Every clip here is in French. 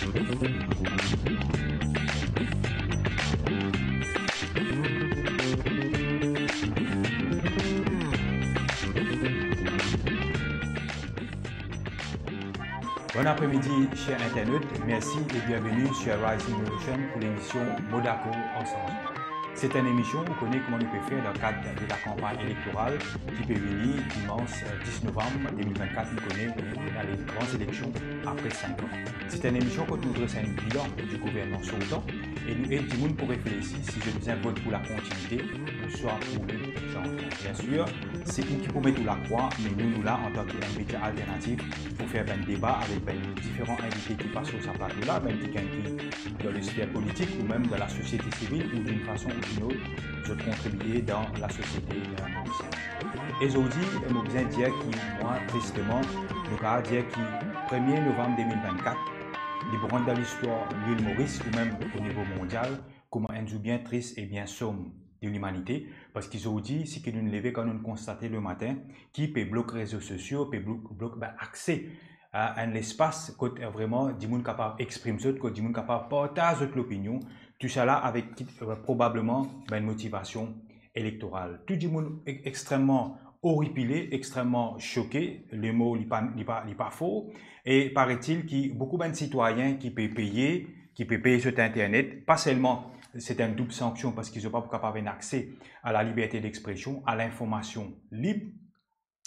Bon après-midi, chers internautes. Merci et bienvenue sur Rising Motion pour l'émission Modaco Ensemble. C'est une émission où on connaît comment on peut faire dans le cadre de la campagne électorale qui peut venir dimanche 10 novembre 2024. Nous connaissons les grandes élections après 5 ans. C'est une émission qui nous dresse un bilan du gouvernement sur le temps et nous aide tout le monde pour réfléchir si je vous vote pour la continuité ou soit pour le changement. Bien sûr, c'est nous qui pour mettre la croix, mais nous là en tant qu'un média alternatif pour faire un débat avec différents invités qui passent sur sa plateau-là, quelqu'un qui dans le sphère politique ou même dans la société civile ou d'une façon ou d'une autre, je contribuer dans la société mauricienne. Et aujourd'hui, je veux bien dire que moi, tristement, je vais dire que 1er novembre 2024, les branches dans l'histoire de l'île Maurice ou même au niveau mondial, comment on est bien triste et bien somme de l'humanité, parce qu'ils ont dit, c'est que nous nous levons quand nous constatons le matin, qui peut bloquer les réseaux sociaux, peut bloquer accès à un espace que vraiment des gens capables d'exprimer, que des gens capables de partager l'opinion, tout ça là avec probablement une motivation électorale. Tout le monde est extrêmement horripilé, extrêmement choqué, le mot n'est pas faux, et paraît-il qu'il y a beaucoup de citoyens qui peuvent payer sur Internet, pas seulement c'est une double sanction parce qu'ils n'ont pas capable d'accès à la liberté d'expression, à l'information libre,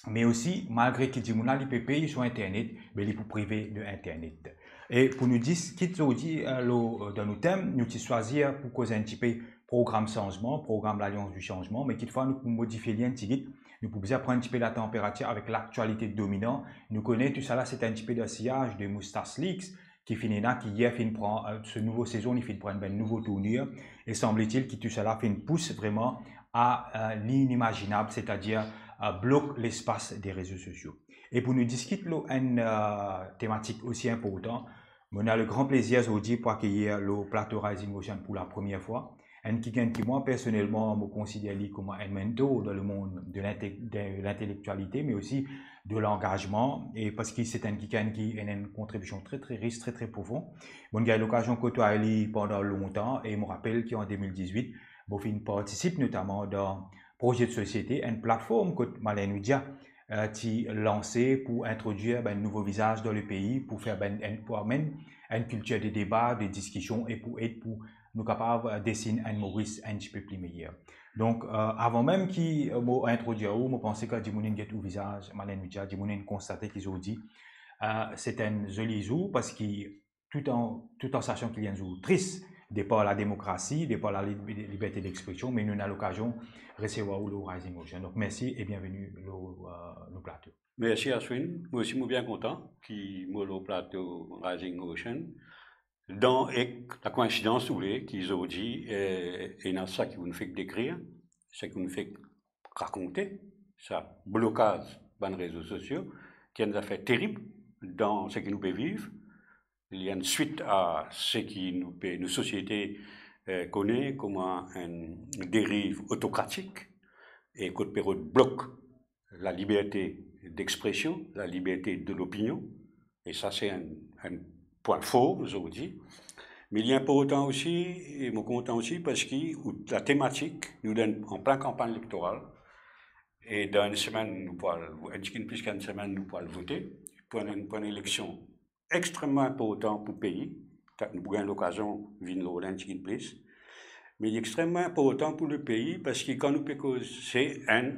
mais aussi, malgré qu'ils disent qu'ils peuvent payer sur Internet, mais ils peuvent priver de Internet. Et pour nous dire, ce qu'ils ont dit dans nos thèmes, nous avons choisi pour causer un petit peu programme changement, programme l'Alliance du changement, mais qu'il faut nous modifier un petit peu. Nous pouvons prendre un petit peu la température avec l'actualité dominante. Nous connaissons tout ça là, c'est un petit peu de sillage de Moustache Leaks qui finit là, qui hier fin prend ce nouveau saison, il finit prendre un nouveau tournure. Et semble-t-il que tout ça là fait une pousse vraiment à l'inimaginable, c'est-à-dire bloque l'espace des réseaux sociaux. Et pour nous discuter une thématique aussi importante, on a le grand plaisir aujourd'hui pour accueillir le plateau Rising Motion pour la première fois. Un qui moi personnellement me considère comme un mentor dans le monde de l'intellectualité, mais aussi de l'engagement, et parce que c'est un qui a une contribution très riche, très profonde. Bon, j'ai eu l'occasion de côtoyer pendant longtemps, et je me rappelle qu'en 2018, je participe notamment dans projet de société, une plateforme que Malène Oudia a lancée pour introduire un nouveau visage dans le pays, pour faire une culture de débat, de discussion et pour nous capables de dessiner un Maurice un petit peu plus meilleur. Donc, avant même qu'il m'ait introduit, je pensais que Dimonin get au visage, Malène Oudia, Dimonin constaté qu'ils ont dit, c'est un joli jour parce que tout en sachant qu'il y a un jour triste, départ la démocratie, départ la liberté d'expression, mais nous avons l'occasion de recevoir le Rising Motion. Donc, merci et bienvenue au plateau. Merci Aswin. Moi aussi, je suis bien content qu'il y ait le plateau Rising Motion. Dans la coïncidence qu'ils ont dit, et dans ça qui nous fait décrire, ce qui nous fait raconter, ça blocage dans les réseaux sociaux, qui est une affaire terrible dans ce qui nous peut vivre. Il y a une suite à ce qui nos sociétés connaissent comme une dérive autocratique et que le période bloque la liberté d'expression, la liberté de l'opinion. Et ça, c'est un point fort, aujourd'hui. Mais il est important aussi, et je suis content aussi, parce que la thématique nous donne en pleine campagne électorale. Et dans une semaine, nous pouvons, plus qu'une semaine, nous pouvons voter pour une élection extrêmement importante pour le pays. Nous avons l'occasion de venir au plus. Mais il est extrêmement important pour le pays parce que quand nous pouvons, c'est un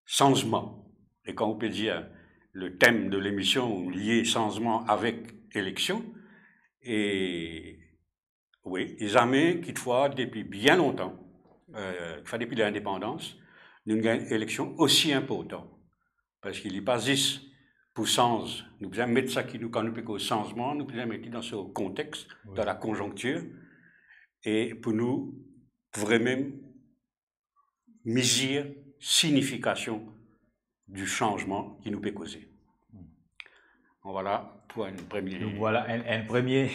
changement. Et quand on peut dire le thème de l'émission lié changement avec élection, et oui, les amis qui fois depuis bien longtemps, depuis l'indépendance, nous avons une élection aussi importante. Parce qu'il n'est pas juste pour changer. Nous devons mettre ça qui nous, quand nous pouvons changement, nous devons mettre dans ce contexte, oui, dans la conjoncture, et pour nous, vraiment, mesurer signification du changement qui nous peut causer. Voilà pour une première. Donc voilà une première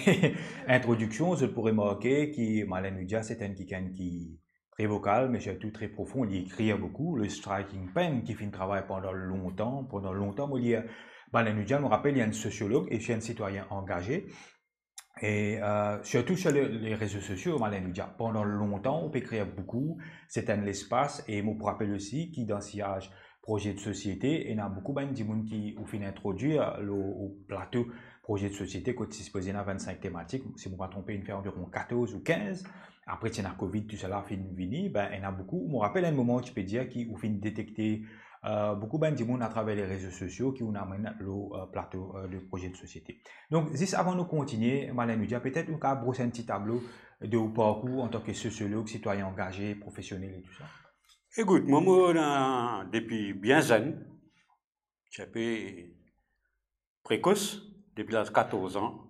introduction. Je pourrais marquer que Malène Oudia, c'est un qui est très vocal, mais surtout très profond. Il écrit beaucoup. Le striking pen qui fait un travail pendant longtemps. Malène Oudia, je me rappelle, il y a un sociologue et un citoyen engagé. Et surtout sur les réseaux sociaux, on nous dire, pendant longtemps, on peut créer beaucoup, c'est un espace, et je me rappelle aussi qui dans ce projet de société, il y a beaucoup de gens qui ont fait introduire au plateau projet de société, quand il se posait dans 25 thématiques, si je ne me trompe pas, il fait environ 14 ou 15. Après, il y a Covid, tout cela a fait venir, ben, il y en a beaucoup. Je me rappelle un moment, tu peux dire, qui ont fait détecter beaucoup de gens à travers les réseaux sociaux qui ont amené le plateau de projet de société. Donc, juste avant de continuer, Malin Media, peut-être on peut brosser un petit tableau de vos parcours en tant que sociologue, citoyen engagé, professionnel et tout ça. Écoute, moi, depuis bien jeune, j'ai précoce, depuis l'âge de 14 ans,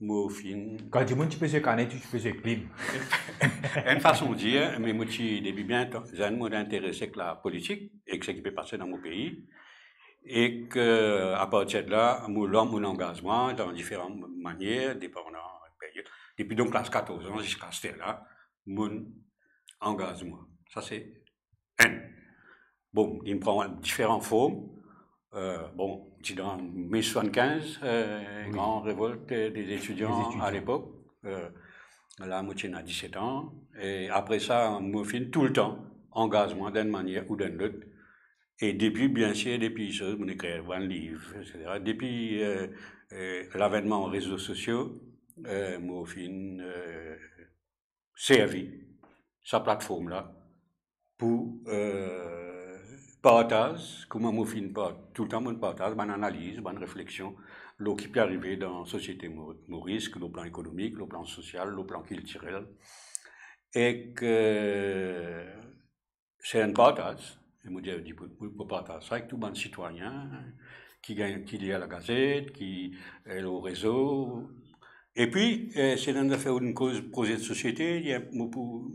moi, fin. Quand tu peux se connaître, tu peux se clim. Une façon de dire, mais moi, depuis bien jeune, moi, intéressé avec la politique et que ce qui peut passer dans mon pays. Et que, à partir de là, mon engagement dans différentes manières, dépendant pays. Depuis donc l'âge 14 ans jusqu'à ce là, mon engagement. Ça, c'est un. Bon, il me prend différentes formes. Bon, c'est dans 1975, Oui. grande révolte des étudiants à l'époque. Là, moi, j'ai 17 ans. Et après ça, moi, fin tout le temps, engagement d'une manière ou d'une autre. Et depuis, bien sûr, depuis ça, mon écrit un livre, etc. Depuis l'avènement des réseaux sociaux, moi, fin servi sa plateforme-là pour partage, comment moi fin pas tout le temps mon partage, mon analyse, mon réflexion, ce qui peut arriver dans la société maurice, le plan économique, le plan social, le plan culturel, et que c'est un partage. Et moi, je dis pour partager ça avec tout le monde citoyen qui lit à la gazette, qui est au réseau. Et puis, c'est dans faire une cause projet de société, il y a pour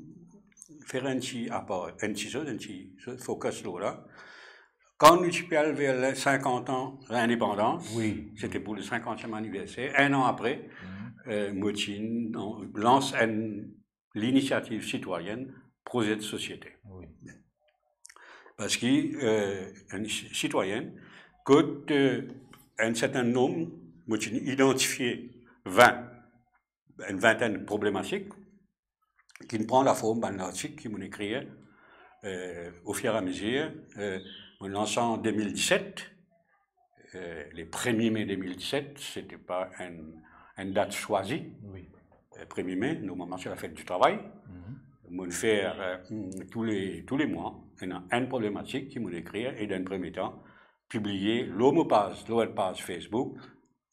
faire un petit apport, un petit focus là. Quand nous sommes vers les 50 ans de l'indépendance, Oui. c'était pour le 50e anniversaire, un an après, Moutin lance l'initiative citoyenne projet de société. Oui. Parce qu'une citoyenne, quand un certain nombre, Moutin identifié une vingtaine de problématiques, qui prend la forme d'un article qui m'a écrit au fur et à mesure, en lançant en 2017, les 1er mai 2017, ce n'était pas une date choisie. Oui. 1er mai, normalement c'est la fête du travail. On fait tous les mois, il y a une problématique qui m'a écrit et d'un premier temps, publier l'autre page Facebook,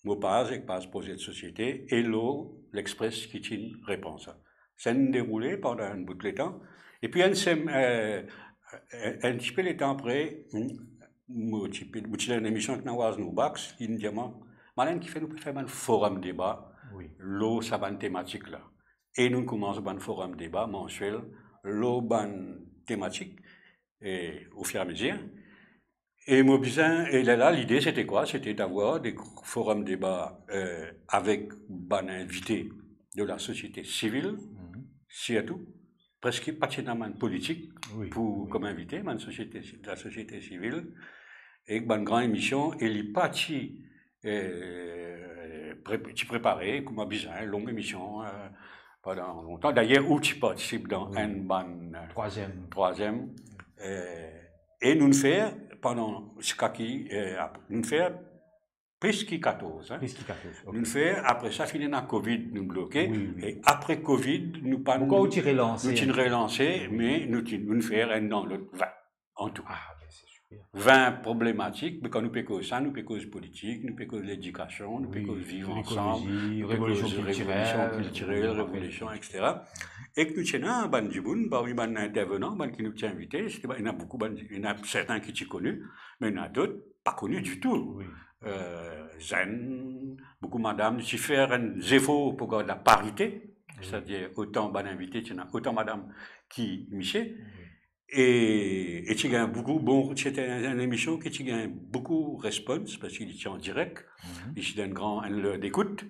mot page avec page projet de société et l'Express qui tient réponse. Ça nous déroulé pendant un bout de temps. Et puis un petit peu de temps après, une émission avec Nawaz Noubax, qui nous dit, Malin qui fait nous faire un forum débat, l'eau, ça va une thématique là. Et nous commençons un forum débat mensuel, l'eau, thématique, et au fur et à mesure. Et là, l'idée, c'était quoi? C'était d'avoir des forums débats avec des invités de la société civile, surtout, presque pas de politique comme invité, mais de la société civile, et une grande émission, et les partis préparés, comme besoin, une longue émission pendant longtemps. D'ailleurs, où tu participes dans une bonne troisième, et nous faire pendant ce qui nous faire presque 14. Hein. Presque 14. Okay. Nous faire après ça finir dans Covid nous bloquer et après Covid nous pas nous relancer mais nous faire un dans l'autre 20 en tout. Ah, ben c'est super. 20 problématiques, mais quand nous pécons ça, nous pécons politique, nous pécons l'éducation, nous pécons vivre ensemble, révolution culturelle, révolution, etc. Et que nous tenons un du monde, un intervenant qui nous tient invité, il y en a beaucoup, il y en a certains qui sont connus, mais il y en a d'autres pas connus du tout. Zen, beaucoup de madame, qui font des efforts pour la parité, c'est-à-dire autant d'invités, autant madame qui Michel. Et tu gagnes beaucoup, bon, c'était une émission qui tu gagnes beaucoup de réponses parce qu'il était en direct, il y a une grande heure d'écoute,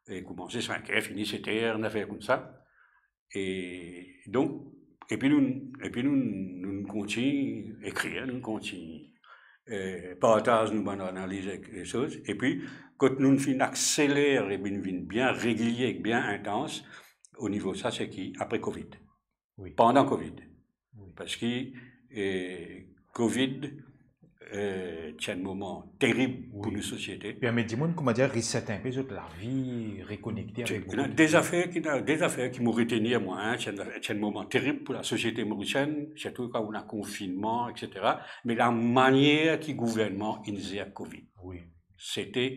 et commençait 5h, fini 7h, une affaire comme ça. Et donc, et puis nous continuons à écrire, nous continuons partage nous analyser les choses. Et puis, quand nous finissons accélérer et bien régulier, bien intense, au niveau ça, c'est qui? Après Covid. Oui. Pendant Covid. Oui. Parce que Covid, c'est un moment terrible pour nos sociétés. Puis, mais dis-moi, comment dire, reset un peu la vie, reconnecter avec beaucoup des affaires qui m'ont retenu, moi, hein, c'est un moment terrible pour la société mauricienne, surtout quand on a confinement, etc. Mais la manière que le gouvernement initiait Covid, c'était,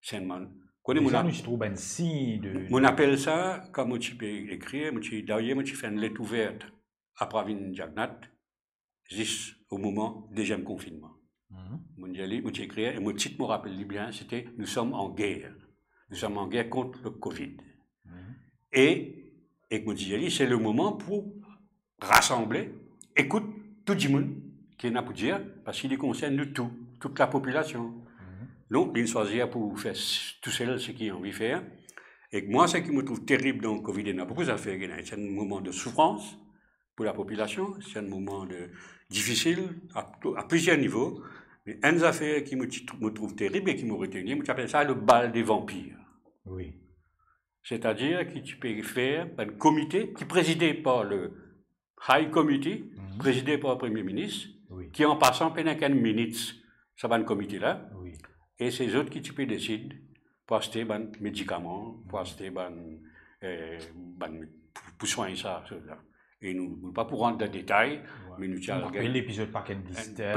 c'est un déjà, nous trouvons un signe de... On appelle ça, comme tu peux écrire, d'ailleurs, tu fais une lettre ouverte après une Jagnat, juste au moment du deuxième confinement. Je écris, et mon titre me rappelle bien, c'était « Nous sommes en guerre ». Nous sommes en guerre contre le Covid. Et je dis, c'est le moment pour rassembler, écoute tout le monde qui n'a pas dire, parce qu'il concerne toute la population. Donc, il choisit pour faire tout seul ce qu'il a envie de faire. Et moi, ce qui me trouve terrible dans le Covid, il y a beaucoup d'affaires. C'est un moment de souffrance pour la population, c'est un moment difficile à plusieurs niveaux. Mais une affaire qui me trouve terrible et qui me retenu, j'appelle ça le bal des vampires. Oui. C'est-à-dire que tu peux faire un comité qui est présidé par le High Committee, présidé par le Premier ministre, qui en passant pendant 15 minutes, ça va un comité-là. Et c'est eux qui tu peux décider pour acheter des médicaments, pour acheter pour soigner ça. Et nous, pas pour rentrer dans les détails, mais nous avons l'épisode Plaque and Blister,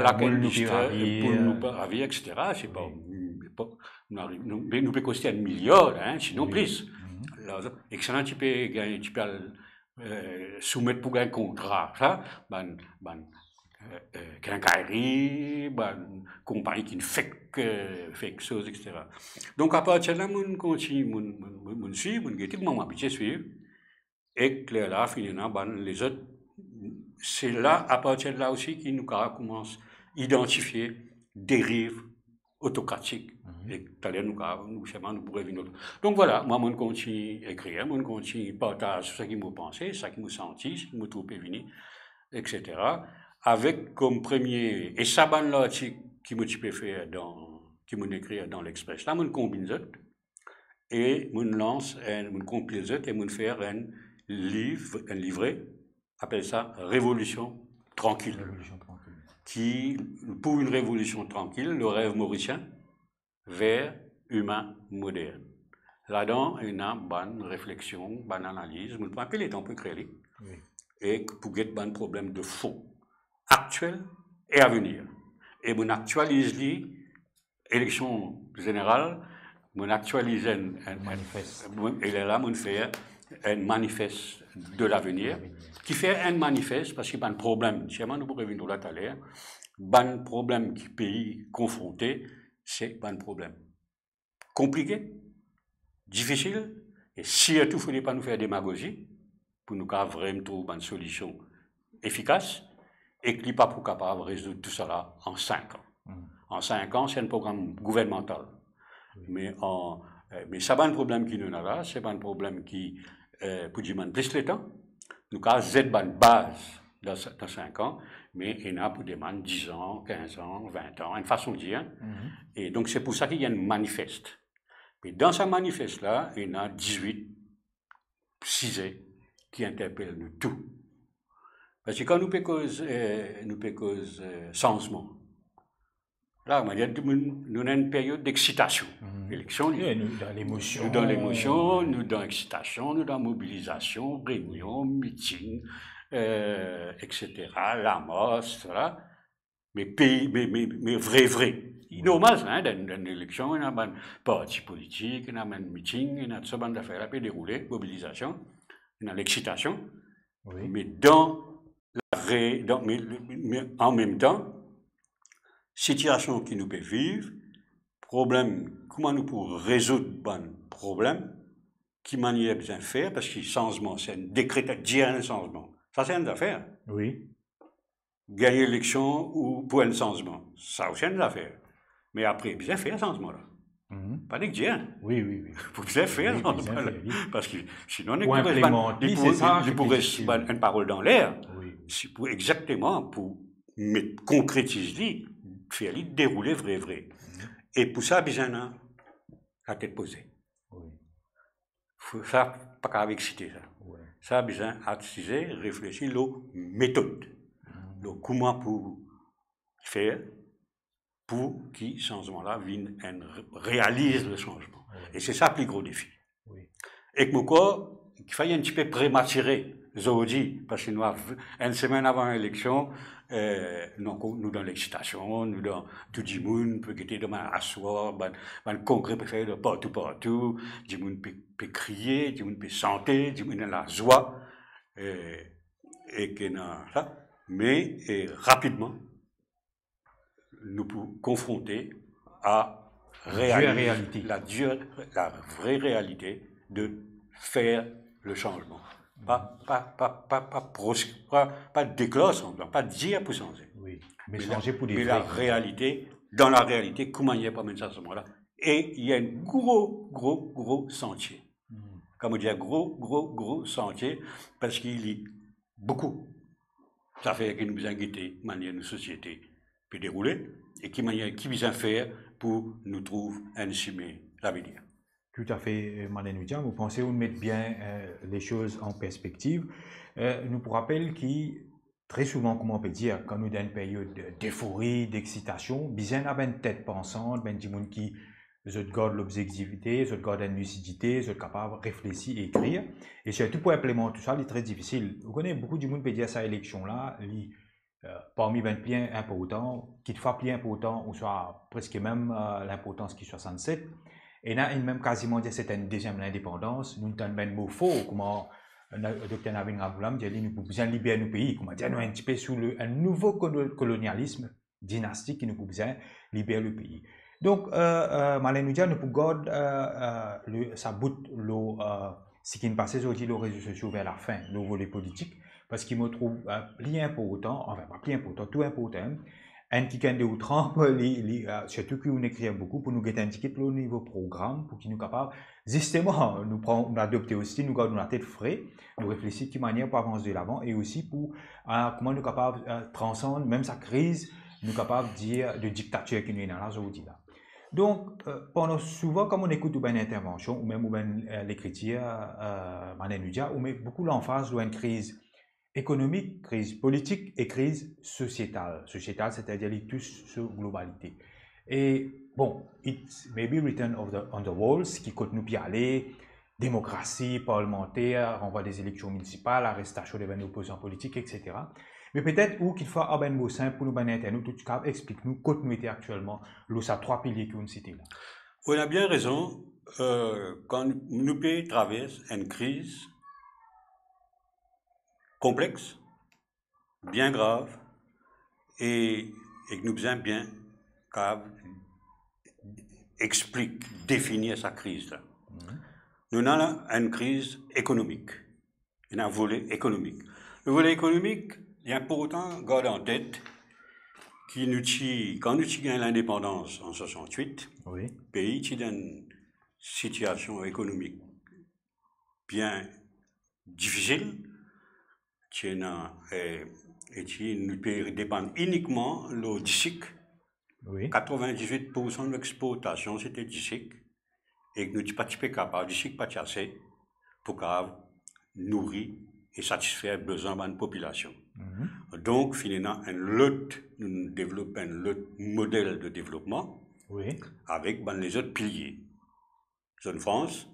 pour nous ravir, etc. C'est pas, nous pouvons coster 1 milliard, hein, sinon plus. Excellent, tu peux soumettre pour un contrat, ça, quincaillerie, compagnie qui fait quelque chose, etc. Donc, à partir de là, on continue, on suit, on guette, on m'habitue à suivre. Et là, finalement, les autres, c'est là, à partir de là aussi, qu'ils nous commencent à identifier dérives autocratiques. Et tout à l'heure, nous pourrions venir. Donc voilà, moi, je continue à écrire, je continue à partager ce qui me pensé, ce qui me senti, ce qui me trouve venu, etc. Avec comme premier, et ça, l'article qui me peux faire qui me écrit dans l'Express, là, je combine ça, et je lance, je compile ça, et je fais un livret, appelle ça Révolution tranquille. Qui, pour une révolution tranquille, le rêve mauricien vers humain moderne. Là-dedans, il y a une bonne réflexion, une bonne analyse, on peut appeler tant peu créer, et pour get un problème de fond, actuel et à venir. Et on actualise l'élection générale, on actualise un manifeste. Et là, on fait un manifeste de l'avenir, qui fait un manifeste parce qu'il y a un problème, nous pourrions venir là tout à l'heure, un problème qui pays confronté, c'est un problème compliqué, difficile, et surtout, il ne faudrait pas nous faire démagogie pour nous vraiment trouver une solution efficace et qui n'est pas pour capable de résoudre tout cela en 5 ans. En 5 ans, c'est un programme gouvernemental. Mais ça va un problème qui nous a là, c'est pas un problème qui, pour dire plus le temps, nous avons Z base dans 5 ans, mais il y en a pour demander 10 ans, 15 ans, 20 ans, une façon de dire. Et donc c'est pour ça qu'il y a un manifeste. Mais dans ce manifeste-là, il y en a 18 sujets qui interpellent nous tout. Parce que quand nous pécons changement, là, nous avons une période d'excitation. Élection, nous dans l'émotion. Nous dans l'émotion, nous dans l'excitation, nous dans la mobilisation, réunion, meeting, etc., l'amos, voilà. Mais vrai. Normal, hein, dans une élection, il y a un parti politique, il y a un meeting, il y a tout ça, d'affaires, la paix déroulée, mobilisation, il y a l'excitation. Mais mais en même temps, situation qui nous peut vivre, problème, comment nous pouvons résoudre un problème, qui manière bien faire, parce que le changement, c'est un décret, dire un changement. Ça, c'est une affaire. Oui. Gagner l'élection ou pour un changement, ça aussi, c'est une affaire. Mais après, bien faire un changement là. Pas de dire. Oui. Pour bien faire un changement là. Parce que sinon, il pourrait une parole dans l'air. Exactement, pour concrétiser faire dérouler vrai. Et pour ça, besoin la tête posée. Ça, pas qu'à exciter ça. Ça a besoin d'attiser, réfléchir la méthode. Comment pour faire pour que ce changement-là réalise le changement. Et c'est ça le plus gros défi. Et que mon corps, il fallait un petit peu prématuré, aujourd'hui, parce que nous, une semaine avant l'élection, nous dans l'excitation, nous dans tout le monde peut quitter demain à soir, le congrès peut faire de partout, tout le monde peut crier, tout le monde peut chanter, tout le monde a la joie, et que ça. Mais rapidement, nous pouvons confronter à la vraie réalité de faire le changement. Pas déclarer, pas dire pour changer. Oui, mais changer pour des mais la réalité, dans la réalité, comment il n'y a pas même ça à ce moment-là. Et il y a un gros sentier. Comme on dit, un gros sentier, parce qu'il y a beaucoup. Ça fait que nous besoin guetter manière de société peut dérouler et qui besoin faire pour nous trouver un chemin l'avenir. Tout à fait, Madame Noudia. Vous pensez vous mettre bien les choses en perspective. Nous vous rappelle que très souvent, comment on peut dire, quand nous dans une période d'euphorie, d'excitation, besoin d'avoir une tête pensante, ben des gens qui gardent l'objectivité, gardent la lucidité, sont capables de réfléchir et écrire. Et surtout pour implémenter tout ça, c'est très difficile. Vous connaissez beaucoup de gens qui peuvent dire ça élection-là, parmi les plus importants, qui fois plus important, ou soit presque même l'importance qui est 67. Et là, il même quasiment dit que c'était une deuxième indépendance. Nous avons un mot faux, comment le docteur Navin Raboulam dit nous avons besoin de libérer nos pays, comment dire, nous un petit peu sous un nouveau colonialisme dynastique qui nous a besoin de libérer le pays. Donc, Malin nous dit, nous pouvons garder ça bout ce qui ne passait aujourd'hui les réseaux sociaux vers la fin, le volet politique, parce qu'il me trouve plus important, enfin pas plus important, tout important, un qui a des outrances, surtout qu'on écrit beaucoup pour nous indiquer le niveau programme, pour qu'il nous capable, justement, nous adopter aussi, nous gardons la tête frais, nous réfléchir de manière pour avancer de l'avant et aussi pour comment nous capable transcender même sa crise, nous capable de dire de dictature qui nous est dans la aujourd'hui là. Donc, pendant souvent, comme on écoute une intervention ou même l'écriture, on met beaucoup l'emphase sur une crise économique, crise politique et crise sociétale. Sociétale, c'est-à-dire les tous sur globalité. Et bon, it's maybe written on the walls, qui compte nous y aller, démocratie parlementaire, renvoi des élections municipales, arrestation des opposants politiques, etc. Mais peut-être où qu'il faut avoir un mot simple pour nous banner nous, tout cas, explique-nous, quand nous était actuellement, ces trois piliers que vous citez là. On a bien raison, quand nous pays traverse une crise complexe, bien grave, et que nous besoin bien explique, définir sa crise là. Nous avons une crise économique, un volet économique. Le volet économique, il est important de garder en tête quand nous avons gagné l'indépendance en 68, le pays est dans une situation économique bien difficile, qui dépend uniquement de l'ODISIC. 98% de l'exportation c'était DISIC et que nous ne sommes pas capables, DISIC pas assez pour nourrir et satisfaire les besoins de la population. Donc, finalement, nous développons un modèle de développement avec les autres piliers. Zone France,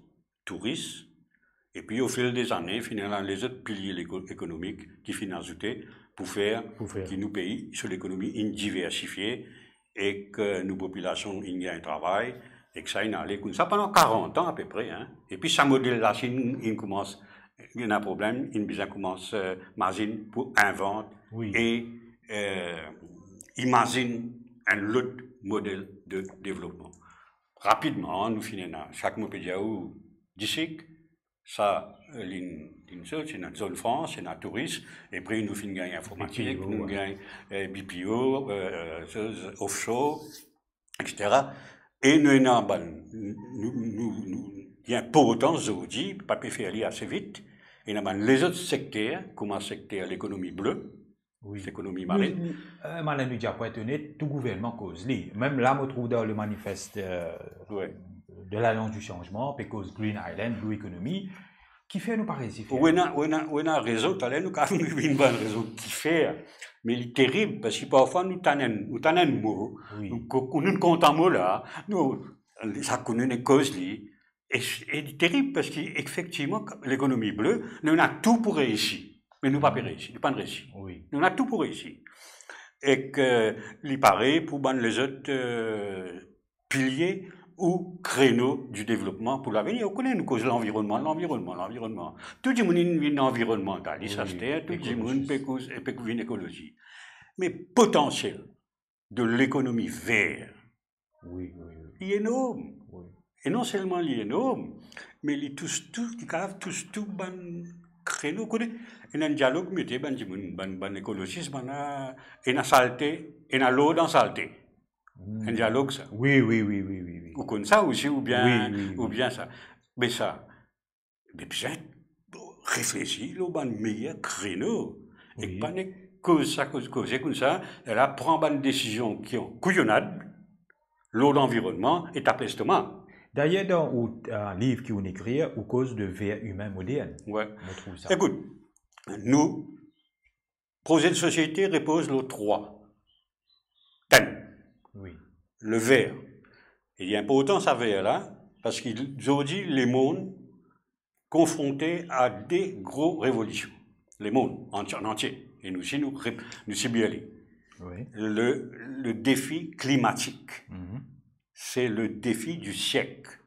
tourisme, et puis au fil des années, finalement, les autres piliers économiques qui finissent ajouter pour faire que nos pays, sur l'économie, diversifiée et que nos populations gagnent un travail et que ça allait comme ça pendant 40 ans à peu près. Hein. Et puis, ce modèle-là, il commence. Il y a un problème, il commence à imaginer pour inventer et imagine un autre modèle de développement. Rapidement, nous finissons chaque mot peut dire où d'ici, ça, c'est notre zone France, c'est notre tourisme, et puis nous finissons gagner informatique, nous gagnons BPO, offshore, etc. Et nous avons il y a importance aujourd'hui, pas faire aller assez vite. Et les autres secteurs, comme le secteur de l'économie bleue, Oui. L'économie marine. Malin nous déjà pas étonné, tout gouvernement cause li. Même là, on trouve dans le manifeste Ouais. de l'Alliance du changement, puis cause Green Island, Blue Economy, qui fait nous paraître si fiers. On a raison, tu as nous avons une bonne raison qui fait, mais il est terrible parce que parfois nous t'en mot, nous comptons mot là, nous ça connaît une cause li, et c'est terrible parce qu'effectivement l'économie bleue, nous a tout pour réussir, mais nous pas réussir, nous pas réussir. Oui. Nous a tout pour réussir. Et que il paraît pour les autres piliers ou créneaux du développement pour l'avenir. On connaît une cause l'environnement. Tout le monde a une environnementale, ça c'est tout le monde a une écologie. Mais potentiel de l'économie verte, il est énorme. Oui. Et non seulement il est énorme, mais il touche tout, ban créneau. Il y a un dialogue, mais il y a un écologiste, il y a saleté, il y a l'eau dans saleté. Un dialogue, ça. Oui. Ou comme ça aussi, ou bien ça. Mais ça, mais bien réfléchir, il y a un meilleur créneau. Et pas cause comme ça, elle prend une décision qui est couillonnade, l'eau d'environnement est apestement. D'ailleurs, dans un livre qui on écrit, au cause de vers humain moderne. Ouais. Écoute, nous, projet de société repose le 3. Oui. Le vert. Il est important ça vert là, parce qu'ils ont dit les mondes confrontés à des gros révolutions. Les mondes en entier. Et nous aussi, nous subissons. Oui. Le défi climatique. C'est le défi du siècle.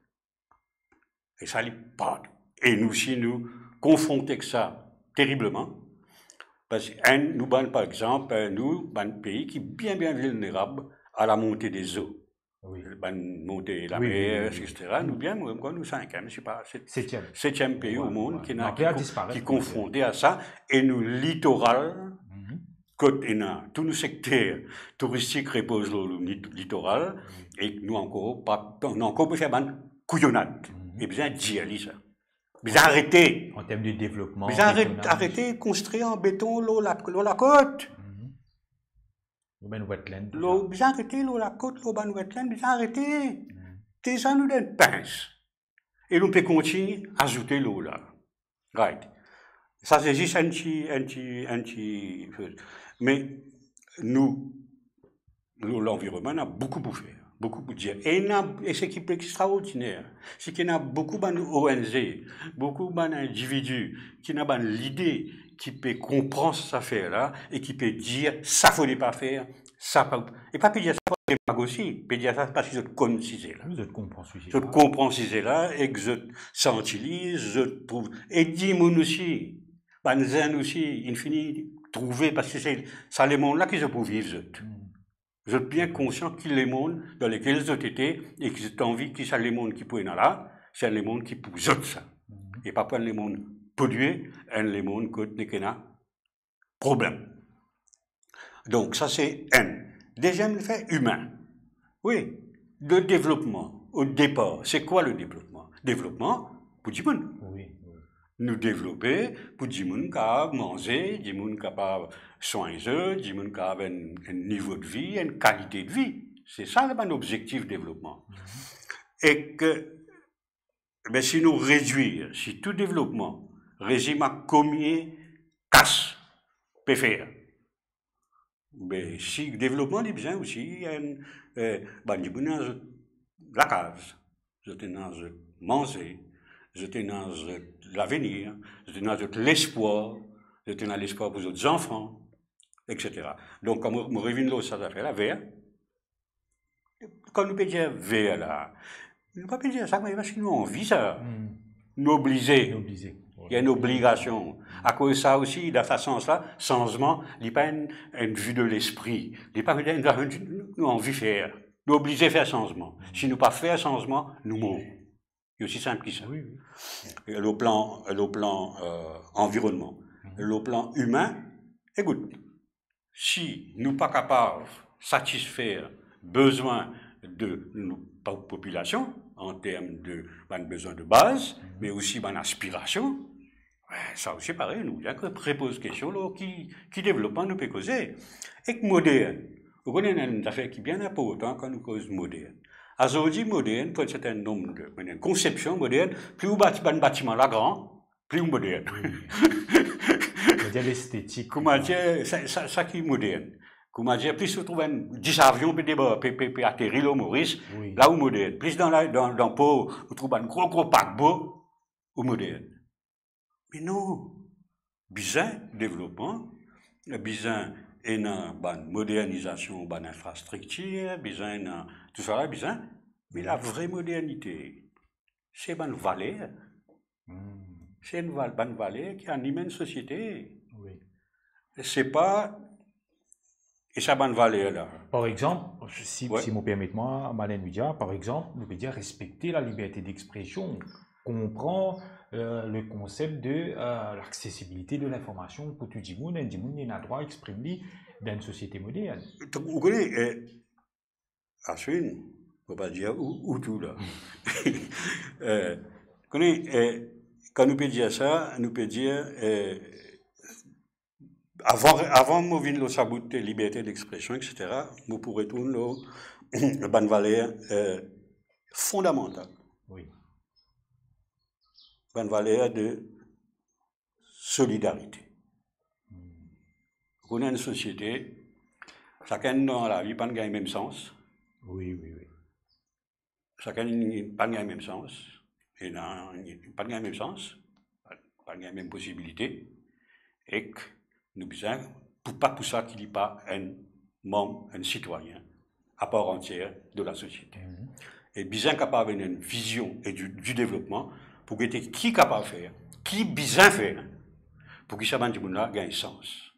Et ça n'est pas. Et nous, si nous confrontons avec ça terriblement, parce que nous, par exemple, nous, un pays qui est bien vulnérable à la montée des eaux. Oui. La montée de la mer, etc. Nous, nous 5e, je sais pas, 7e pays au monde qui est confronté à ça. Et nous, littoral, tous nos secteurs touristiques reposent sur le littoral, et nous encore peut faire une couillonnade. Et bien dire ça. Mais arrêtez. En termes de développement. Mais arrêtez de construire en béton l'eau la côte. Bien arrêtez l'eau la côte, l'eau ban wetland, bien arrêtez. T'es ça nous donne pince. Et nous peut continuer à ajouter l'eau là. Right. Ça c'est juste anti. Mais nous, l'environnement a beaucoup bouffé. Beaucoup de dire. Et ce qui est extraordinaire, c'est qu'il y a beaucoup d'ONG, beaucoup d'individus qui ont l'idée, qui peut comprendre cette affaire-là et qui peut dire ça ne faut pas faire, ça pas. Et pas dire ça pour pas aussi, peut dire ça parce que je connais là. Je comprends ce je comprends ce là et que je sentilise, je trouve. Et dis-moi aussi, zen aussi, infini, trouver parce que c'est ça les mondes là qui se peuvent vivre. Je suis bien conscient qu'il y a les mondes dans lesquels ils ont été et que j'ai envie que ça les mondes qui pouvaient là, c'est les mondes qui poussent ça. Et pas pour les mondes pollués, les mondes qui ont problème. Donc ça c'est un. Deuxième fait humain. Oui, le développement. Au départ, c'est quoi le développement? Développement pour du monde. Nous développer pour du monde capable de manger, du monde capable de soigner, du monde capable un niveau de vie, une qualité de vie. C'est ça mon objectif de développement. Et que, si nous réduire, si tout développement régime à combien casse peut faire. Mais si le développement est bien aussi, la case, je dans manger, je dans l'avenir, je dans l'espoir, je dans l'espoir pour les autres enfants, etc. Donc, quand je reviens là, ça fait la vert. Quand nous peut dire vert là, nous ne pouvons pas dire ça, mais parce que nous on vit ça. Nous obligés. Il y a une obligation. À cause de ça aussi, dans ce sens-là, changement, il n'y a pas une vue de l'esprit. Il n'y a pas nous envie de faire. Nous obligés à faire changement. Si nous ne pas faire changement, nous mourons. C'est aussi simple que ça. Et le plan environnement. Le plan humain, écoute, si nous ne sommes pas capables de satisfaire besoins de nos populations, en termes de besoins de base, mais aussi d'aspiration, Ça aussi pareil, nous, il y a que prépose question là, qui développement nous peut causer. Et que moderne, vous connaissez une affaire qui est bien importante quand nous cause moderne. Aujourd'hui, moderne, pour un certain nombre de conceptions modernes, plus vous bâtissez un bâtiment là grand, plus vous moderne. On va dire l'esthétique. Comment dire, ça qui est moderne. Comment dire, plus vous trouvez 10 avions pour atterrir au Maurice, là où moderne. Plus dans Pau, vous trouvez un gros paquebot, au moderne. Mais non, besoin de développement, besoin d'une modernisation de l'infrastructure, besoin de tout ça, besoin. Mais la vraie modernité, c'est une valeur. C'est une valeur qui anime une société. Oui. C'est pas. Et ça, bonne valeur là. Par exemple, si vous permettez-moi, Malène Oudia, par exemple, nous pouvons dire respecter la liberté d'expression, comprend le concept de l'accessibilité de l'information pour tout le monde, et tout le monde a droit à exprimer dans une société moderne. Vous connaissez, à ce ne faut pas dire où tout là. Quand nous peut dire ça, nous peut dire avant de venir saboter liberté d'expression, etc., nous pourrions tourner une bonne valeur fondamentale. Oui. Une valeur de solidarité. On a une société, chacun dans la vie n'a pas le même sens. Oui. Chacun n'a pas le même sens. Et n'a pas le même sens, pas la même possibilité. Et que nous besoin, pas pour ça qu'il n'y ait pas un membre, un citoyen à part entière de la société. Et besoin capable d'une vision et du développement pour que qui est capable de faire, qui besoin faire pour que ça gagne sens.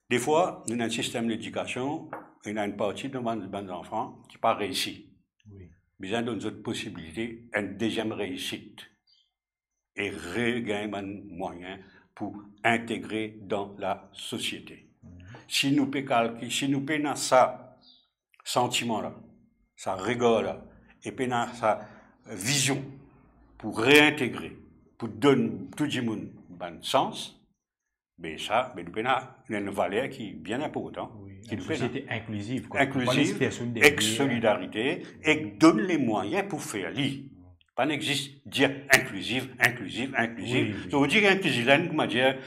Des fois, nous avons un système d'éducation, et nous avons une partie de nos enfants qui n'a pas réussi. Besoin d'une autre possibilité, une deuxième réussite. Et regagner un moyen pour intégrer dans la société. Si nous payons ça sentiment-là, ça rigole-là, et payons sa vision pour réintégrer, pour donner tout le monde un sens, mais ça, nous payons une valeur qui est bien importante. Une société inclusive. Inclusive, avec solidarité, et donne les moyens pour faire lire. Pas n'existe dire inclusive. Ça veut dire inclusive, comment dire,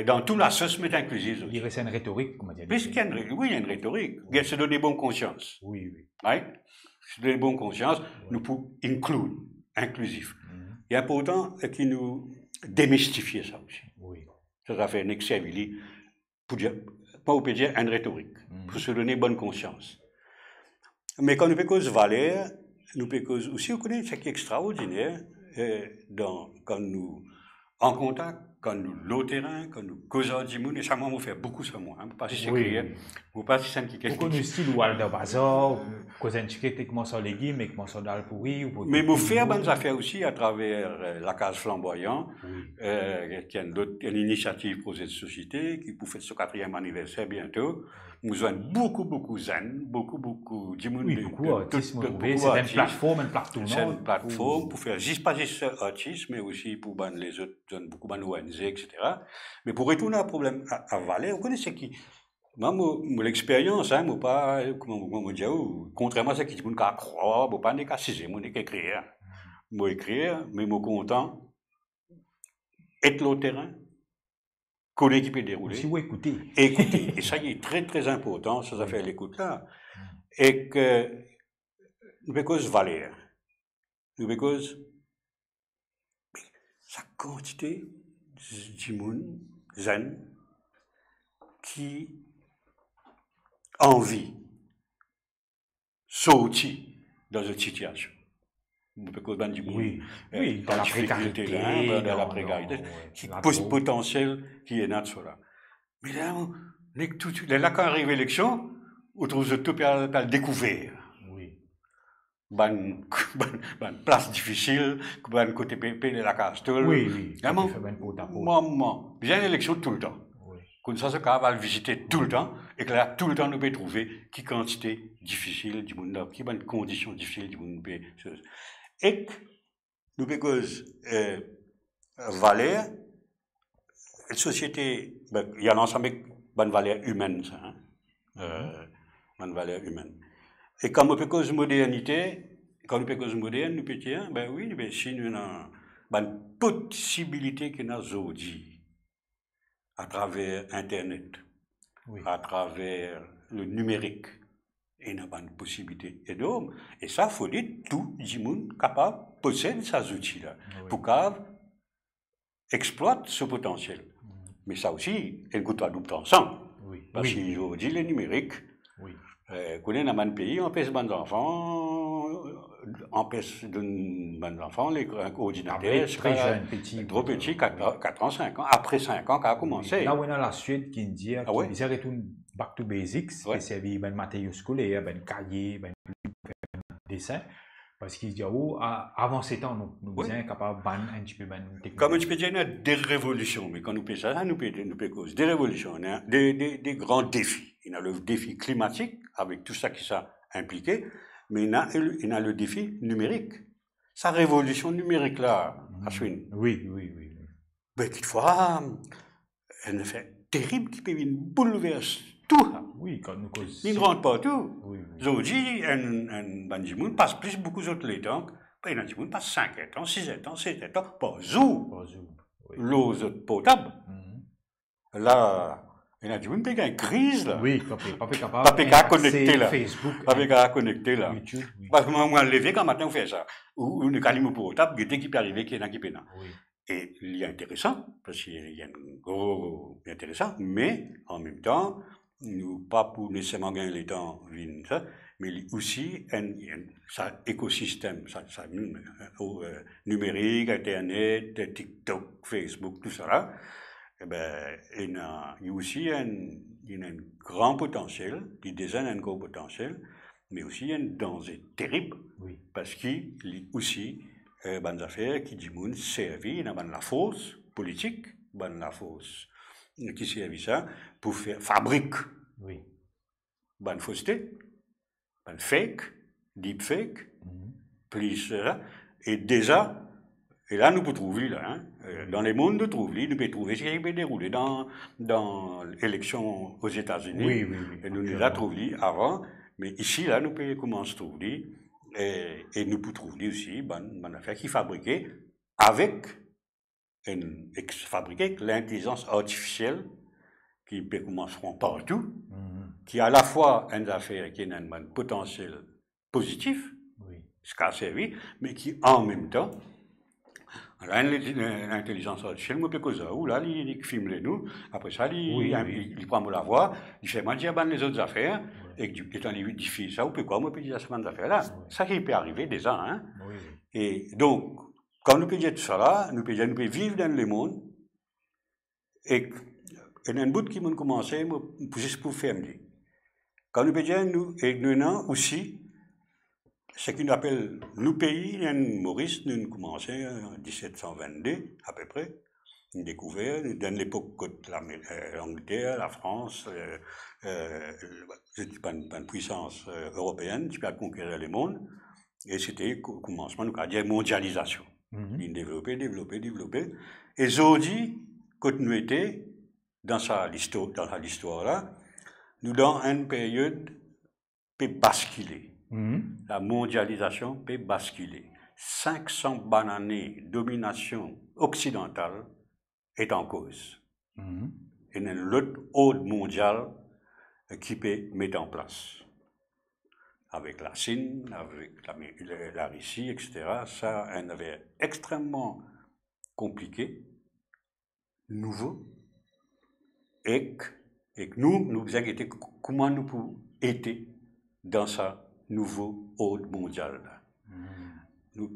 dans toute la sauce, mais inclusive. Il dirait c'est une rhétorique, comment dire. Puisqu'il y a une rhétorique. Il se donner bonne conscience. Oui. Se donner bonne conscience, nous pouvons inclusif. Il est important qu'il nous démystifier ça aussi. Ça fait un excès, pour dire, pas on peut dire une rhétorique, pour se donner bonne conscience. Mais quand nous peut cause valeur, nous peut cause aussi, vous connaissez ce qui est extraordinaire, quand nous en contact, quand nous l'au terrain, quand nous causons du monde, et ça m'a fait beaucoup sur moi. Pas si c'est clair, ou pas si c'est un petit beaucoup de style Walter Bazar, causant techniquement sur les guillemets, mais sur dans le pourri. Mais vous faire bonnes affaires aussi à travers la case flamboyant, qui est une initiative pour cette société, qui pour faire son 4e anniversaire bientôt. Nous avons beaucoup zen, beaucoup du monde. Oui, beaucoup artistes, c'est une plateforme, c'est une plateforme pour faire pas juste artistes, mais aussi pour les autres, beaucoup de ONG, etc. Mais pour retourner à problème à Valais, vous connaissez qui? Moi, mon expérience, moi pas, comment dire, contrairement à ce qui dit, mon cas croire, moi pas n'est qu'à ciser, moi n'est qu'écrire. Moi écrire, mais moi content, être le terrain, connaître qui peut dérouler. Si vous écoutez. Écoutez. Et ça, est très important, ça fait l'écoute là. Et que, nous cause valeur. Nous cause sa quantité du monde zen qui envie sortir dans une situation. Nous cause du monde. Dans la précarité. Dans la précarité. Qui pose potentiel qui est là. Mais là, quand arrive l'élection, on trouve tout par le découvert. Ban place difficile, ban côté pépé de la Castel. Maman, bien l'élection tout le temps. Comme ça, va le visiter tout le temps, et que là, tout le temps, nous pouvons trouver qui quantité difficile du monde, qui bonne condition difficile du monde. Et nous pouvons valeur, la société, ben, il y a l'ensemble de bonnes valeurs humaines, ça, hein? Bonnes valeurs humaines. Et quand on peut cause modernité, quand on peut cause moderne, nous peut dire, ben oui, ben si nous avons une possibilité que nous avons aujourd'hui, à travers Internet, à travers le numérique, et nous avons une possibilité énorme. Et ça, il faut dire, tout le monde capable possède ces outils-là, pour qu'il exploite ce potentiel. Mais ça aussi, il coûte à double ensemble. Parce qu'aujourd'hui, le numérique, qu'on est dans un pays, on empêche les enfants, les ordinateurs, très jeunes, petits. Trop petits, 4 ans, 5 ans, après 5 ans, ça a commencé. Là, on a la Suède qui dit qu'il retourne back to basics, qui servent ben matériaux scolaires, ben cahiers, ben dessin. Parce qu'ils disent, avant ces temps, nous sommes capables de un petit peu de technologie. Comme tu peux dire, il y a des révolutions, mais quand nous faisons ça, nous pouvons cause des révolutions, des grands défis. Il y a le défi climatique, avec tout ça qui s'est impliqué, mais il y a le défi numérique. Sa révolution numérique là, Ashwin. Oui. Mais quelquefois, elle est fait terrible qui peut bouleverser tout. Oui, quand nous causons. Il ne rentre pas tout. Aujourd'hui, un bandimoun passe plus beaucoup d'autres les temps. Un bandimoun passe 5 ans, 6 ans, 7 ans, pas zou. L'eau potable. Là, il y a une crise là. Oui, pas capable. Pas connecté là. Facebook. Pas connecté là. YouTube. Parce que moi, je levé quand matin on fait ça. Ou une calime potable, il y a qui peut arriver, qui est dans qui peut là. Et il y a intéressant, parce qu'il y a un gros intéressant, mais en même temps, nous pas pour nécessairement gagner les temps, mais aussi un écosystème, ça numérique, Internet, TikTok, Facebook, tout ça là. Eh ben, il y a aussi un grand potentiel, il désigne un gros potentiel, mais aussi un danger terrible, parce qu'il y a aussi bonnes affaires qui disent servir dans la force politique, dans la force qui servent ça pour faire fabrique, bonne fausseté, bonne fake, deepfake, plus et déjà. Et là, nous pouvons trouver, là, dans les mondes de trouver, nous pouvons trouver ce qui peut dérouler dans l'élection aux États-Unis. Et nous nous avons trouvé avant, mais ici, là, nous pouvons commencer à trouver, et nous pouvons trouver aussi une affaire qui est fabriquée avec l'intelligence artificielle, qui peut commencer partout, qui a à la fois une affaire qui a un potentiel positif, ce qu'a servi, mais qui en même temps, l'intelligence artificielle, moi, quelque chose, là, il filme nous, après ça, il prend la voix, il fait moi dire les autres affaires, et que tu lui dis ça, ou pourquoi moi, je peux dire ça, affaires-là. Ça qui peut arriver déjà, hein. Et donc, quand nous pouvons dire tout ça là, nous pouvons vivre dans le monde, et un bout qui m'a commencé, juste pour faire me dire. Quand nous pouvons dire, nous avons aussi, ce qu'on appelle nos pays, Maurice, nous avons commencé en 1722 à peu près, nous avons découvert, dans l'époque de l'Angleterre, la France, une puissance européenne qui a conquérir le monde, et c'était au commencement, nous avons dit mondialisation. Ils développaient. Et aujourd'hui, quand nous étions dans l'histoire là, nous dans une période peut basculer. La mondialisation peut basculer. 500 bonnes années de domination occidentale est en cause. Et il y a l'autre ordre mondial qui peut mettre en place. Avec la Chine, avec la Russie, etc. Ça, un affaire extrêmement compliqué, nouveau, et que nous inquiétons comment nous pouvons aider dans ça nouveau ordre mondial.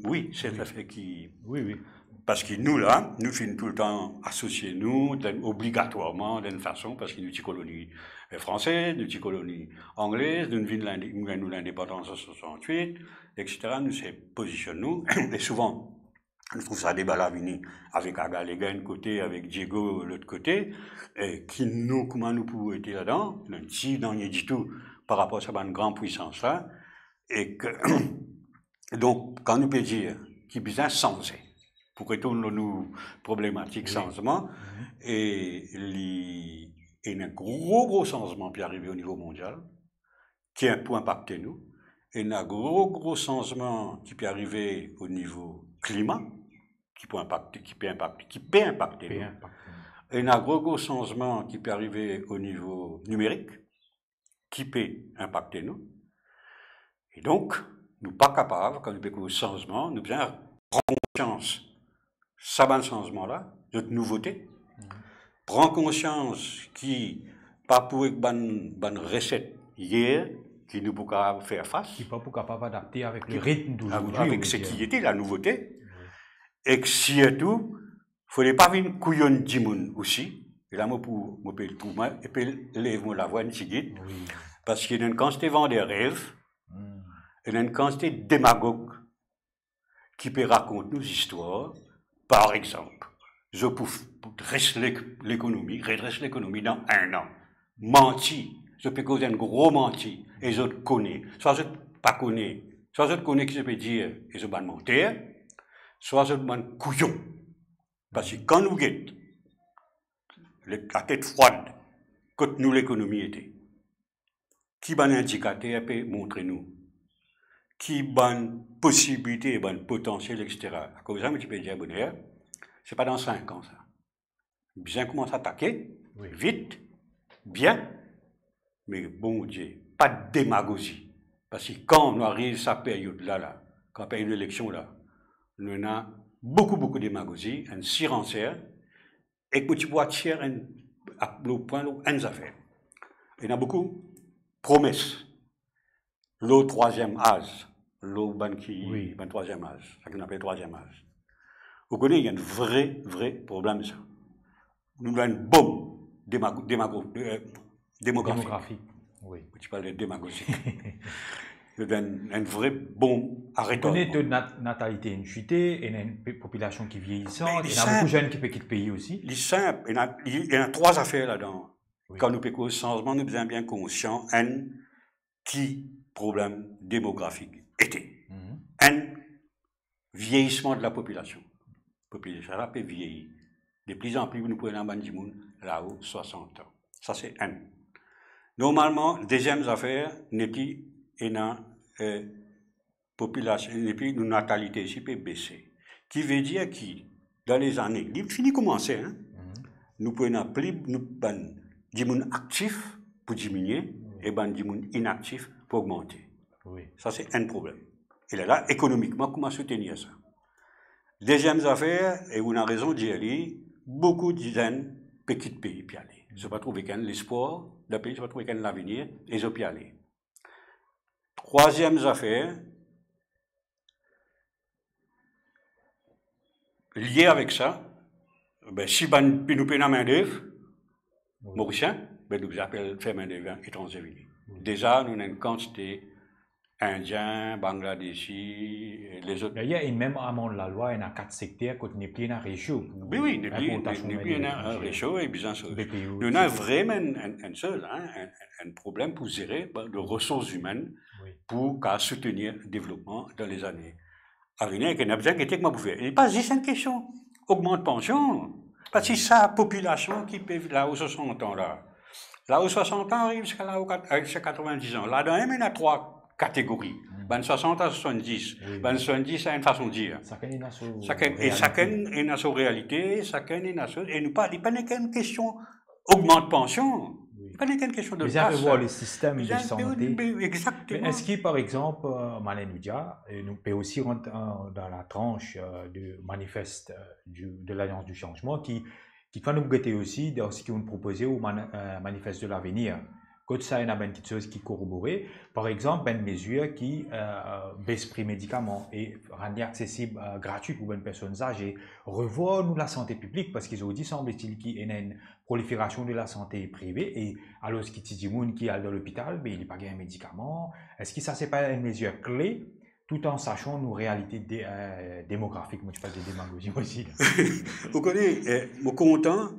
Oui, c'est l'affaire qui... Oui. Parce que nous, là, nous finissons tout le temps associer nous, obligatoirement, d'une façon, parce que nous sommes colonies françaises, nous sommes colonies anglaises, nous avons l'indépendance en 68, etc. Nous sommes positionnés, et souvent, je trouve ça débat à venir avec Agalega d'un côté, avec Diego de l'autre côté, et comment nous pouvons être là-dedans, si dans du tout par rapport à cette grande puissance-là, et que, donc, quand nous pouvons dire qu'il y a besoin de changer, pour retourner nos problématiques changement. Et il y a un gros changement qui est arrivé au niveau mondial, qui peut impacter nous. Et il y a un gros changement qui peut arriver au niveau climat, qui peut impacter nous. Et il y a un gros changement qui peut arriver au niveau numérique, qui peut impacter nous. Et donc, nous ne sommes pas capables, quand nous avons un changement, nous devons prendre conscience de ce changement-là, de notre nouveauté, prendre conscience qui, pas pour une recette hier, qui nous peut faire face. Qui n'est pas capable d'adapter avec le rythme d'aujourd'hui. Avec ce qui était la nouveauté. Et que surtout, il ne fallait pas venir couillonner du monde aussi. Et là, moi, pour me payer le coup, et puis, lève-moi la voix, une petite. Parce qu'il y a une quantité de vendeurs de rêves, il y a une quantité de démagogues qui peut raconter nos histoires. Par exemple, je peux redresser l'économie dans 1 an. Menti. Je peux causer un gros menti. Et je connais. Soit je ne pas connais. Soit je connais que je peux dire et je vais mentir. Soit je demande couillon. Parce que quand nous guettons la tête froide, quand nous l'économie était, qui va indicateur peut montrer nous, qui va possibilité, va potentiel, etc. À cause de ça, je peux dire, bonheur, c'est pas dans 5 ans ça. Bien commencer à attaquer, vite, bien, mais bon Dieu, pas de démagogie. Parce que quand on arrive à cette période-là, quand on a une élection là, nous avons beaucoup de démagogie, une surenchère, et que tu vois tirer le point de affaires. Il y a beaucoup de promesses. Le troisième âge, le troisième âge, ça qu'on appelle troisième âge. Vous connaissez, il y a un vrai problème ça. Nous avons une bombe démographique. Oui. Tu parles de démagogie. Un vrai bon arrêtement. On est de natalité une chutée, et une population qui vieillissante, il y a beaucoup de jeunes qui peuvent quitter le pays aussi. Il y a 3 affaires là-dedans. Quand nous faisons changement, nous sommes bien conscients qui problème démographique était. Un vieillissement de la population. La population peut vieillir. De plus en plus, nous prenons un monde là-haut 60 ans. Ça, c'est un. Normalement, deuxième affaire, il y a population, et puis une natalité ici peut baisser. Qui veut dire que dans les années, il finit de commencer, nous prenons plus du monde actif pour diminuer et du monde inactif pour augmenter. Ça, c'est un problème. Et là, économiquement, comment soutenir ça? Deuxième affaire, et on a raison d'y aller, beaucoup de jeunes petits pays y aller. Je ne vais pas trouver l'espoir d'un pays, je ne vais pas trouver l'avenir, et je peux y aller. Troisième affaire, lié avec ça, si nous payons la main-d'œuvre, mauricien, nous appelons faire main-d'œuvre étranger. Déjà, nous avons une quantité Indiens, Bangladeshis, les autres. Il y a même à la loi, il y a 4 secteurs qui n'est plus un ratio. Oui, il n'est plus un ratio et bien sûr. Nous avons vraiment un problème pour gérer les ressources humaines pour soutenir le développement dans les années à venir. Il y a besoin de quelque chose. Et pas juste une question, augmente pension. Parce que c'est la population qui peut là aux 60 ans là. Là aux 60 ans arrive jusqu'à là aux 90 ans. Là-dedans, il y a 3 catégories. 60 à 70. 70, c'est une façon de dire. Chacun est sa réalité, chacun est sa... Et nous parlons pas qu'une question augmente pension. Pas qu'une question de place. Vous avez le système de santé. Exactement. Est-ce que, par exemple, Malène Oudia, nous peut aussi rentrer dans la tranche du manifeste de l'Alliance du changement qui quand nous guetter aussi dans ce qu'on proposait au manifeste de l'avenir. Quand ça, il y a une petite chose qui corrobore. Par exemple, une mesure qui baisse prix médicaments et rendre accessible gratuit pour les personnes âgées. Revoir nous la santé publique parce qu'ils ont dit, semble-t-il, qu'il y a une prolifération de la santé privée et alors ce qui dit du monde qui est dans l'hôpital, mais il n'y a pas de médicaments. Est-ce que ça, c'est pas une mesure clé tout en sachant nos réalités démographiques? Moi, je parle de démagogie aussi. Vous connaissez, je suis content.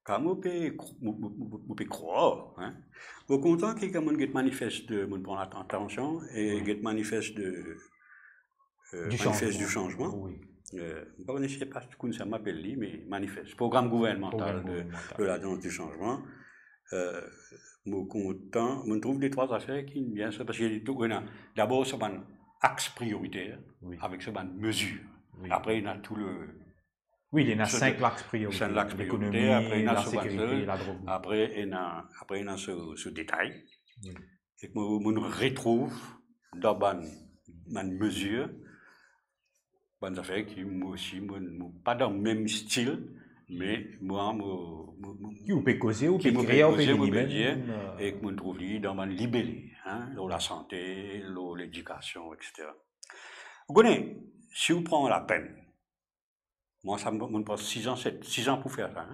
Quand on peut croire, je suis content qu'il y ait un manifeste de attention et un manifeste du changement. Oui. je ne sais pas ce que ça m'appelle, mais manifeste, programme gouvernemental de l'Agence du changement. Je trouve des trois affaires qui me viennent, parce que d'abord, c'est un axe prioritaire, avec ce mesure. Après, il y a tout le... Oui, il y en a 5 axes prioritaires. L'économie, la sécurité, la drogue. Après, il y a ce détail. Et que je retrouve dans ma mesure, des affaires qui, moi aussi, pas dans le même style, mais moi, qui vous peut causer, ou peut créer, ou peut dire, et que je trouve dans ma libellé, la santé, l'éducation, etc. Vous connaissez, si vous prenez la peine, moi, ça me prend 6 ans pour faire ça.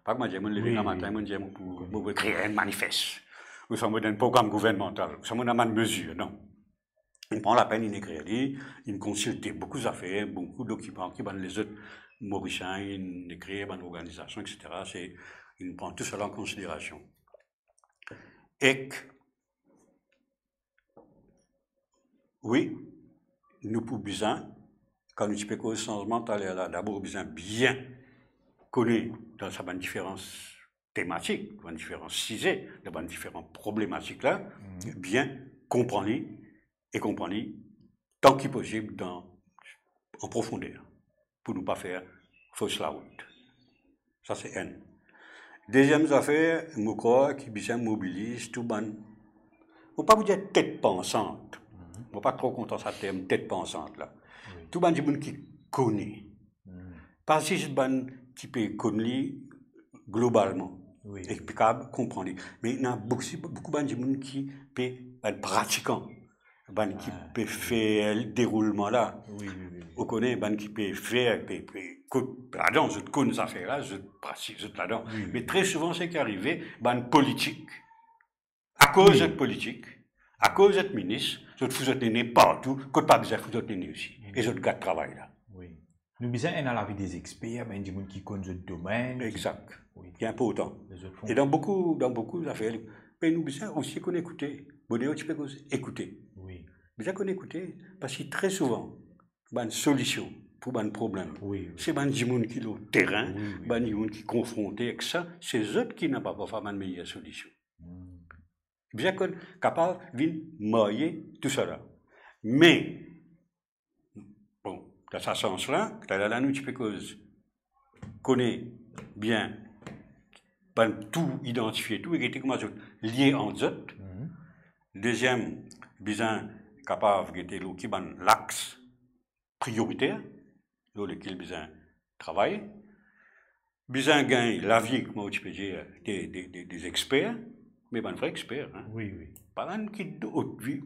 Pas que moi, je me lever le matin, je me pour créer un manifeste. Ou ça me donne un programme gouvernemental. Ça me donne une mesure, non. Il prend la peine, il écrit, il consulte beaucoup d'affaires, beaucoup de documents qui van les autres Mauriciens, il écrit une organisation, etc. Il prend tout cela en considération. Et oui, nous pouvons besoin, quand nous parlons de changement, d'abord besoin bien connaître dans sa différence thématique, dans différents sujets, dans différentes problématiques là, bien comprendre et comprendre tant qu'il possible en profondeur, pour ne pas faire fausse la route. Ça, c'est un. Deuxième affaire, je crois qu'il bien mobilise tout le monde. Il ne faut pas vous dire tête pensante. Je ne suis pas trop content de ce terme, tête pensante. Là. Tout le monde qui connaît. Pas si c'est le qui peut connaître globalement. Et qui peut comprendre. Mais il y a beaucoup de gens qui peuvent être pratiquants. Qui peut faire le déroulement là. On connaît qui peut faire, pardon, je connais ces affaires-là, je pratique, je là-dedans. Mais très souvent, c'est qu'arrivé, politique. À cause de politique, à cause de ministre, je vous êtes né partout, que pas besoin de vous êtes né aussi. Et je garde travail là. Oui. Nous besoin dans la vie des experts, des gens qui connaissent le domaine. Exact. Qui est important. Et dans beaucoup d'affaires, mais nous besoin aussi qu'on écoute. Bon, tu peux écouter. Oui. Besoin qu'on écoute, parce que très souvent, une solution pour un problème, c'est des gens qui ont le terrain, des gens qui sont confrontés avec ça, c'est eux qui n'ont pas fait une meilleure solution. Bien qu'on est capable de marier tout cela. Mais, bon, dans ce sens-là, nous, tu peux connaître bien, tout identifier, tout, et comment lié entre eux. Deuxième, besoin capable de l'axe prioritaire, dans lequel besoin travailler. Besoin gagner la vie, comment tu peux dire, des experts. Mais ben vrai expert. Hein? Oui. Pas un qui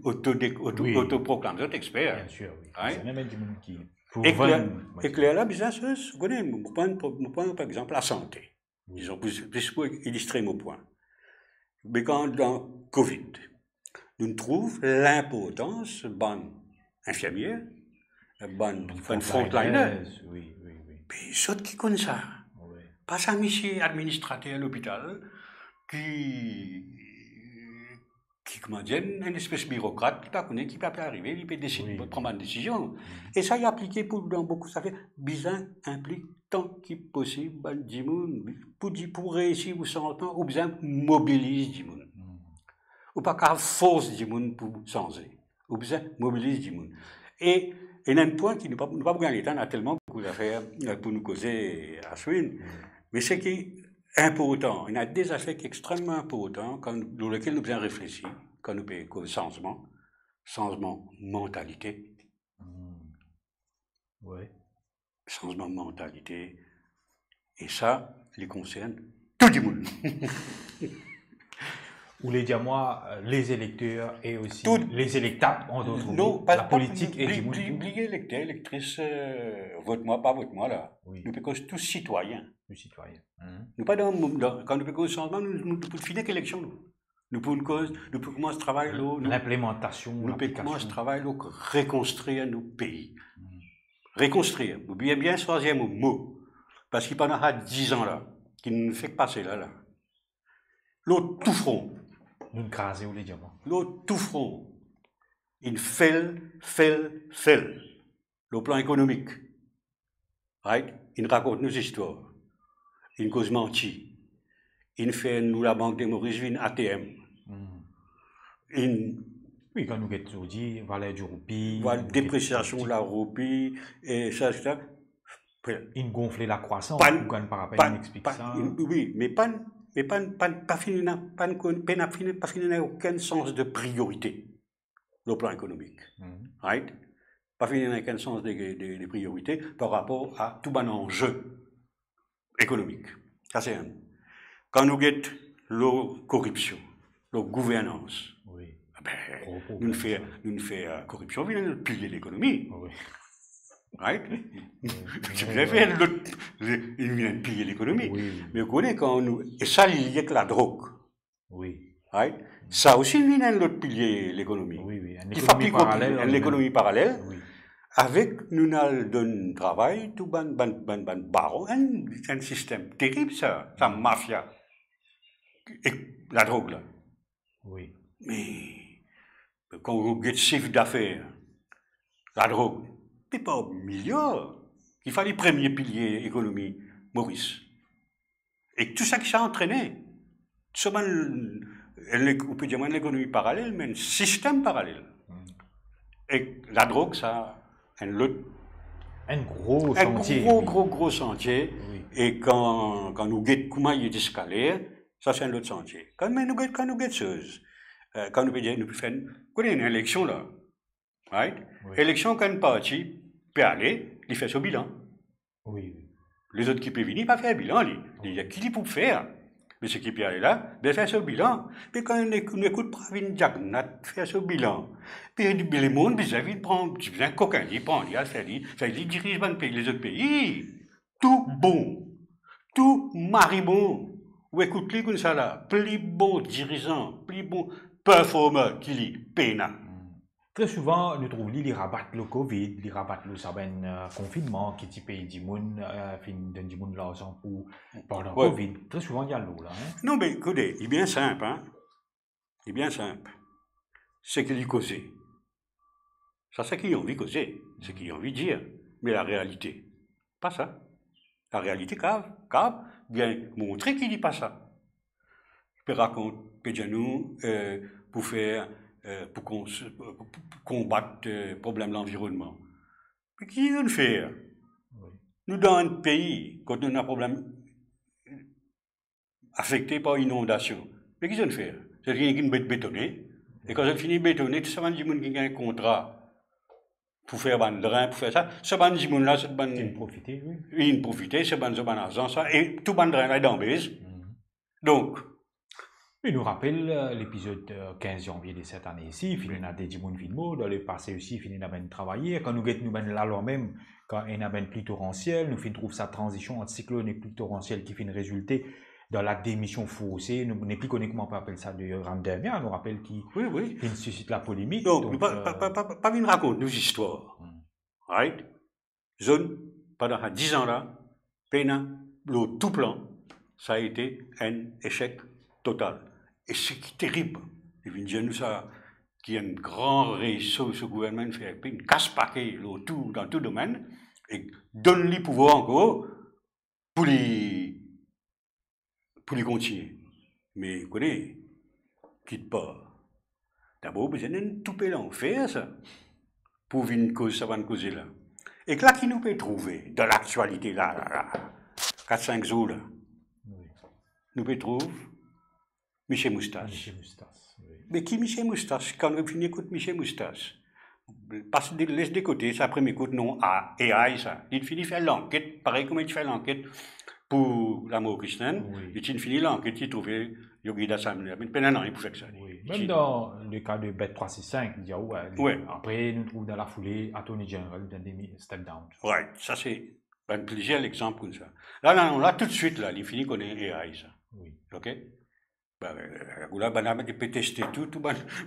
autoproclame, c'est expert. Bien sûr, oui. C'est même des gens qui... Et clair là, business, vous connaissez, nous prenons par exemple la santé. Disons, plus pour illustrer mon point. Mais quand dans Covid, nous trouvons l'importance bonne infirmière, bonne frontliner. Oui. Mais ceux qui connaissent ça. Pas ça, monsieur administrateur à l'hôpital, qui comment dire, une espèce de bureaucrate qui peut arriver, il peut décider, prendre une décision. Et ça y est appliqué dans beaucoup, ça fait besoin implique tant qu'il possible, pour réussir ou s'entendre, ou besoin mobilise du monde. Ou pas qu'à force du monde pour changer. Ou besoin mobilise du monde. Et il y a un point qui ne pas gagner, on a tellement beaucoup d'affaires pour nous causer à Swin, mais c'est qui important. Il y a des aspects extrêmement importants dans lesquels nous devons réfléchir quand nous parlons de changement mentalité. Changement mentalité. Et ça, les concerne tout le monde. Ou les diamants, les électeurs et aussi les électeurs, en d'autres mots, la politique et du monde. Oubliez électeurs, électrices, vote-moi, pas vote-moi là. Nous sommes tous citoyens. Nous pas quand nous faisons changement, nous pouvons finir l'élection. Nous pouvons commencer à travailler l'implémentation, nous pouvons commencer à travailler reconstruire nos pays. Reconstruire, vous bien choisir mon mot, parce qu'il pendant 10 ans là, qui nous fait passer là. L'autre tout front. Nous crasons les diamants. L'autre tout front. Il fait. Le plan économique. Right? Il raconte nos histoires. Il cause menti. Il fait nous la Banque des Maurice une ATM. Oui, quand nous avons dit, valeur du roupie. Voilà, dépréciation de la roupie, et ça, etc. Il gonfle la croissance, par rapport, il explique ça. Oui, mais pas fini n'a aucun sens de priorité, le plan économique. Right? Pas fini n'a aucun sens de priorité par rapport à tout un enjeu économique. Ça, c'est un. Quand nous avons la corruption, la gouvernance, oui. nous faisons corruption, nous vient piller l'économie. Oui. Right? Tu peux faire l'autre, il vient piller l'économie. Oui. Mais vous connaissez quand nous. Et ça, il y a que la drogue. Oui. Right? Ça aussi vient l'autre pilier l'économie. Oui, oui. Qui fabrique l'économie parallèle. Oui. Avec nous donne travail, tout ban baron, un système terrible ça, ça mafia. Et la drogue là. Oui. Mais quand on get chiffre d'affaires, la drogue, c'est pas un milliard. Il fallait le premier pilier économie, Maurice. Et tout ça qui s'est entraîné, on peut dire l'économie parallèle, mais un système parallèle. Et la drogue, ça un gros chantier. Gros chantier. Oui. Et quand nous guettons comment il est escalaire, ça c'est un autre chantier. Quand nous guettons choses, quand nous pouvons faire une élection là, right? Oui. Élection quand un parti peut aller, il fait son bilan. Oui. Les autres qui peuvent venir, pas faire bilan, il y a qui peut faire. Mais ceux qui peuvent aller là, bien faire son bilan. Puis quand on écoute Pravin Jagannath faire son bilan, puis le monde, il prend un coquin, il prend, il dirige les autres pays. Tout bon, tout maribon. Ou écoute-les comme ça là, plus bon dirigeant, plus bon performeur qu'il est, pena. Très souvent, nous trouvons qu'ils rabattent le Covid, ils rabattent le confinement, qui type du monde, donne du monde l'argent pour pendant le Covid. Très souvent, il y a l'eau là. Hein? Non, mais écoutez, il est bien simple. Hein? Il est bien simple. C'est qu'il y causé. Ça, c'est qu'il a envie de causer. C'est qu'il a envie de dire. Mais la réalité, pas ça. La réalité, cave, bien montrer qu'il dit pas ça. Je peux raconter, nous, pour faire. Pour combattre le problème de l'environnement. Mais qui veut le faire? Oui. Nous, dans un pays, quand on a un problème affecté par inondation, mais qui veut le faire? C'est quelqu'un qui veut bétonner. Et quand on finit de bétonner, tout ça va dire qu'il y a un contrat pour faire un drain, pour faire ça. Ce ban de là, c'est ban. Ils profiter, oui. Ils profiter, c'est ban argent, ça. Et tout ban drain là est dans base. Donc, il nous rappelle l'épisode 15 janvier de cette année ici, il a des Dimon Vidmo, dans le passé aussi, il a bien travaillé. Quand nous guettons la loi même, quand il a bien pluie torrentielle, nous trouve sa transition entre cyclone et pluie torrentielle qui finit résulter dans la démission forcée. Nous n'est plus connu comment on peut appeler ça de Randemia, nous rappelle qui suscite la polémique. Donc pas une raconte nos histoires. Right? Zone, pendant 10 ans là, Pena, le tout plan, ça a été un échec total. Et ce qui est terrible, il vient dire nous ça, qu'il y a un grand réseau, ce gouvernement fait une casse-paquet dans tout domaine, et donne les pouvoirs encore pour les continuer. Mais vous connaissez, quitte pas. D'abord, vous avez un tout peu l'enfer, ça, pour une cause, ça va une causer là. Et que là, qui nous peut trouver, dans l'actualité, là, 4-5 jours, là, nous peut trouver Michel Moustache. Oui. Mais qui Michel Moustache? Quand on finit écoute Michel Moustache, parce que laisse de côté, ça après m'écoute non à AI ça. Il finit faire l'enquête, pareil comme il fait l'enquête pour la mort chrétienne. Oui. Il finit l'enquête, il trouve Yogi Dassamine. Mais pendant il peut faire ça. Oui. Même dans le cas de Bet 365, il dit après nous trouvons dans la foulée Attorney General dans des step down. Oui, ça c'est plusieurs exemples comme ça. Là tout de suite là, il finit qu'on est AI ça. Oui. OK? Là, il peut tester tout,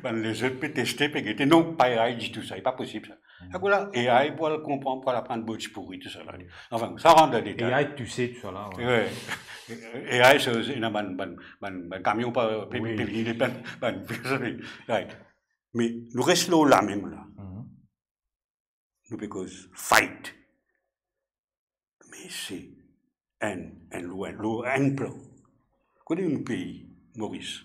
les autres peuvent tester, non, pas AI dit tout ça, c'est pas possible ça. Là, AI pour le comprendre, pour l'apprendre botch pourri, tout ça là. Enfin, ça rentre dans les détails. AI, tu sais tout ça là. Oui. AI, c'est un camion pas pépiné, mais nous restons là même là. Nous pouvons fight. Mais c'est un plan. Quand on est un pays, Maurice,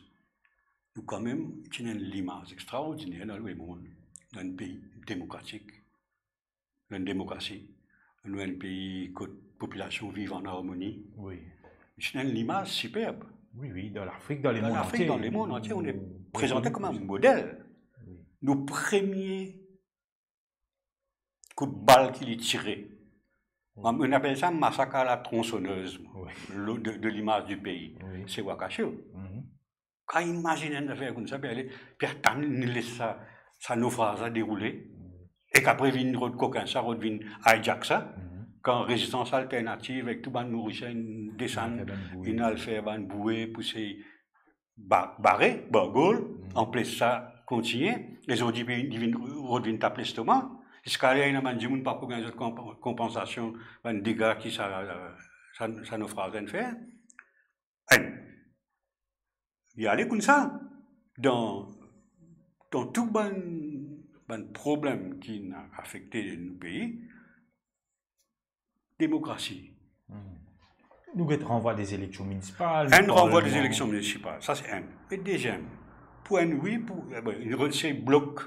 nous quand même, avons une image extraordinaire dans le monde, dans un pays démocratique, dans une démocratie, dans un pays où la population vit en harmonie. Oui. C'est une image superbe. Oui, oui, dans l'Afrique, dans les mondes entiers. Dans l'Afrique, dans les mondes entiers, on est présenté comme un modèle. Oui. Nos premiers coups de balle qu'il est tiré. Oui. On appelle ça massacre à la tronçonneuse, oui. de l'image du pays. Oui. C'est Wakasho. Quand il imagine une affaire comme ça, puis il laisse ça naufrage à dérouler, et qu'après, il vient de coquin, ça revient hijack ça. Quand résistance alternative, avec tout le monde Mauricien descend, il a fait un bouée, pousser, barré, bargol, en place ça, continuer, les autres ils reviennent taper l'estomac. Jusqu'à là, il y a des gens pas pour une compensation, un dégât qui ça naufrage fait. Il y a allé comme ça, dans tout le problème qui a affecté nos pays, démocratie. Nous renvoie des élections municipales. Un renvoi des élections municipales, ça c'est un. Et deuxième, point oui, c'est bloc.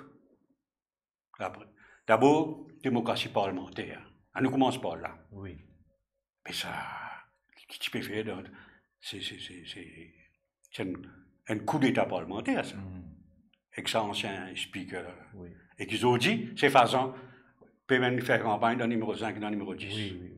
D'abord, démocratie parlementaire. On commence par là. Oui. Mais ça, qu'est-ce que tu peux faire? C'est un coup d'État parlementaire, ça. Avec ça, ancien speaker. Oui. Et qu'ils ont dit, c'est façon, peut même faire campagne dans le numéro 5 et dans le numéro 10. Oui, oui, oui.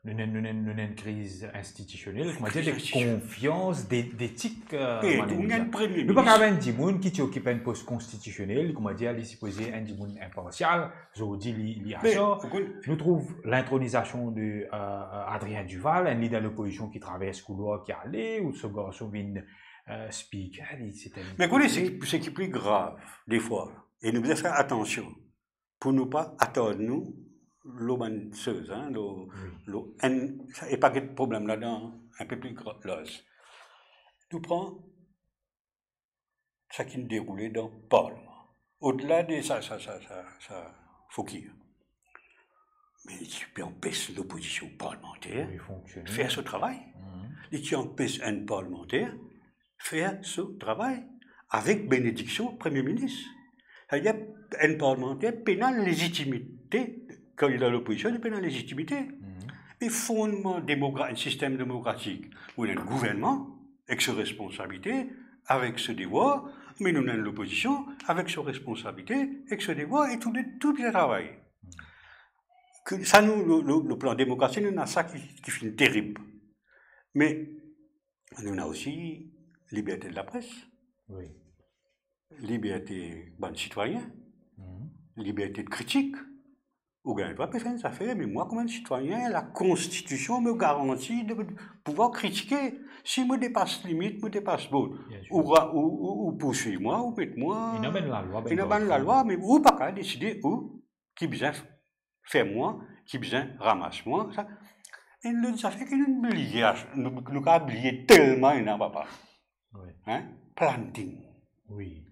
Nous avons une crise institutionnelle, comment dire, de confiance, d'éthique. Nous n'avons pas de gens qui occupent un poste constitutionnel, comment dire, il est supposé un monde impartial. Je vous dis, il y a ça. Nous trouvons l'intronisation de Adrien Duval, un leader de l'opposition qui traverse le couloir qui est allé, ou ce garçon vient speaker. Mais écoutez, ce qui est plus grave, des fois, et nous devons faire attention, pour ne pas attendre nous. L'obanceuse, hein, et pas de problème là-dedans, un peu plus grave. Nous prenons ça qui nous déroulait dans le Parlement. Au-delà de ça, faut qu'il y ait. Mais tu peux empêcher l'opposition parlementaire de faire ce travail. Et tu empêches un parlementaire de faire ce travail avec bénédiction Premier ministre. Il y a un parlementaire pénal légitimité. Quand il est dans l'opposition, il a la légitimité. Mais fondement un système démocratique, où il y a un gouvernement avec ses responsabilités, avec ses devoirs, mais nous avons l'opposition avec ses responsabilités, avec ses devoirs et tout le travail. Ça, le plan démocratique, nous avons ça qui finit terrible. Mais nous avons aussi liberté de la presse, liberté de citoyen, liberté de critique. Ou bien, pas faire ça fait, mais moi, comme un citoyen, la Constitution me garantit de pouvoir critiquer. Si je dépasse limite, je dépasse l'autre. Ou poursuivre-moi, ou mettre-moi. Il y a la loi, mais ou pas qu'à décider où, qui besoin faire moi, qui besoin ramasse moi. Ça. Et ça fait que nous avons oublié tellement, il n'a pas. Hein? Planting. Oui.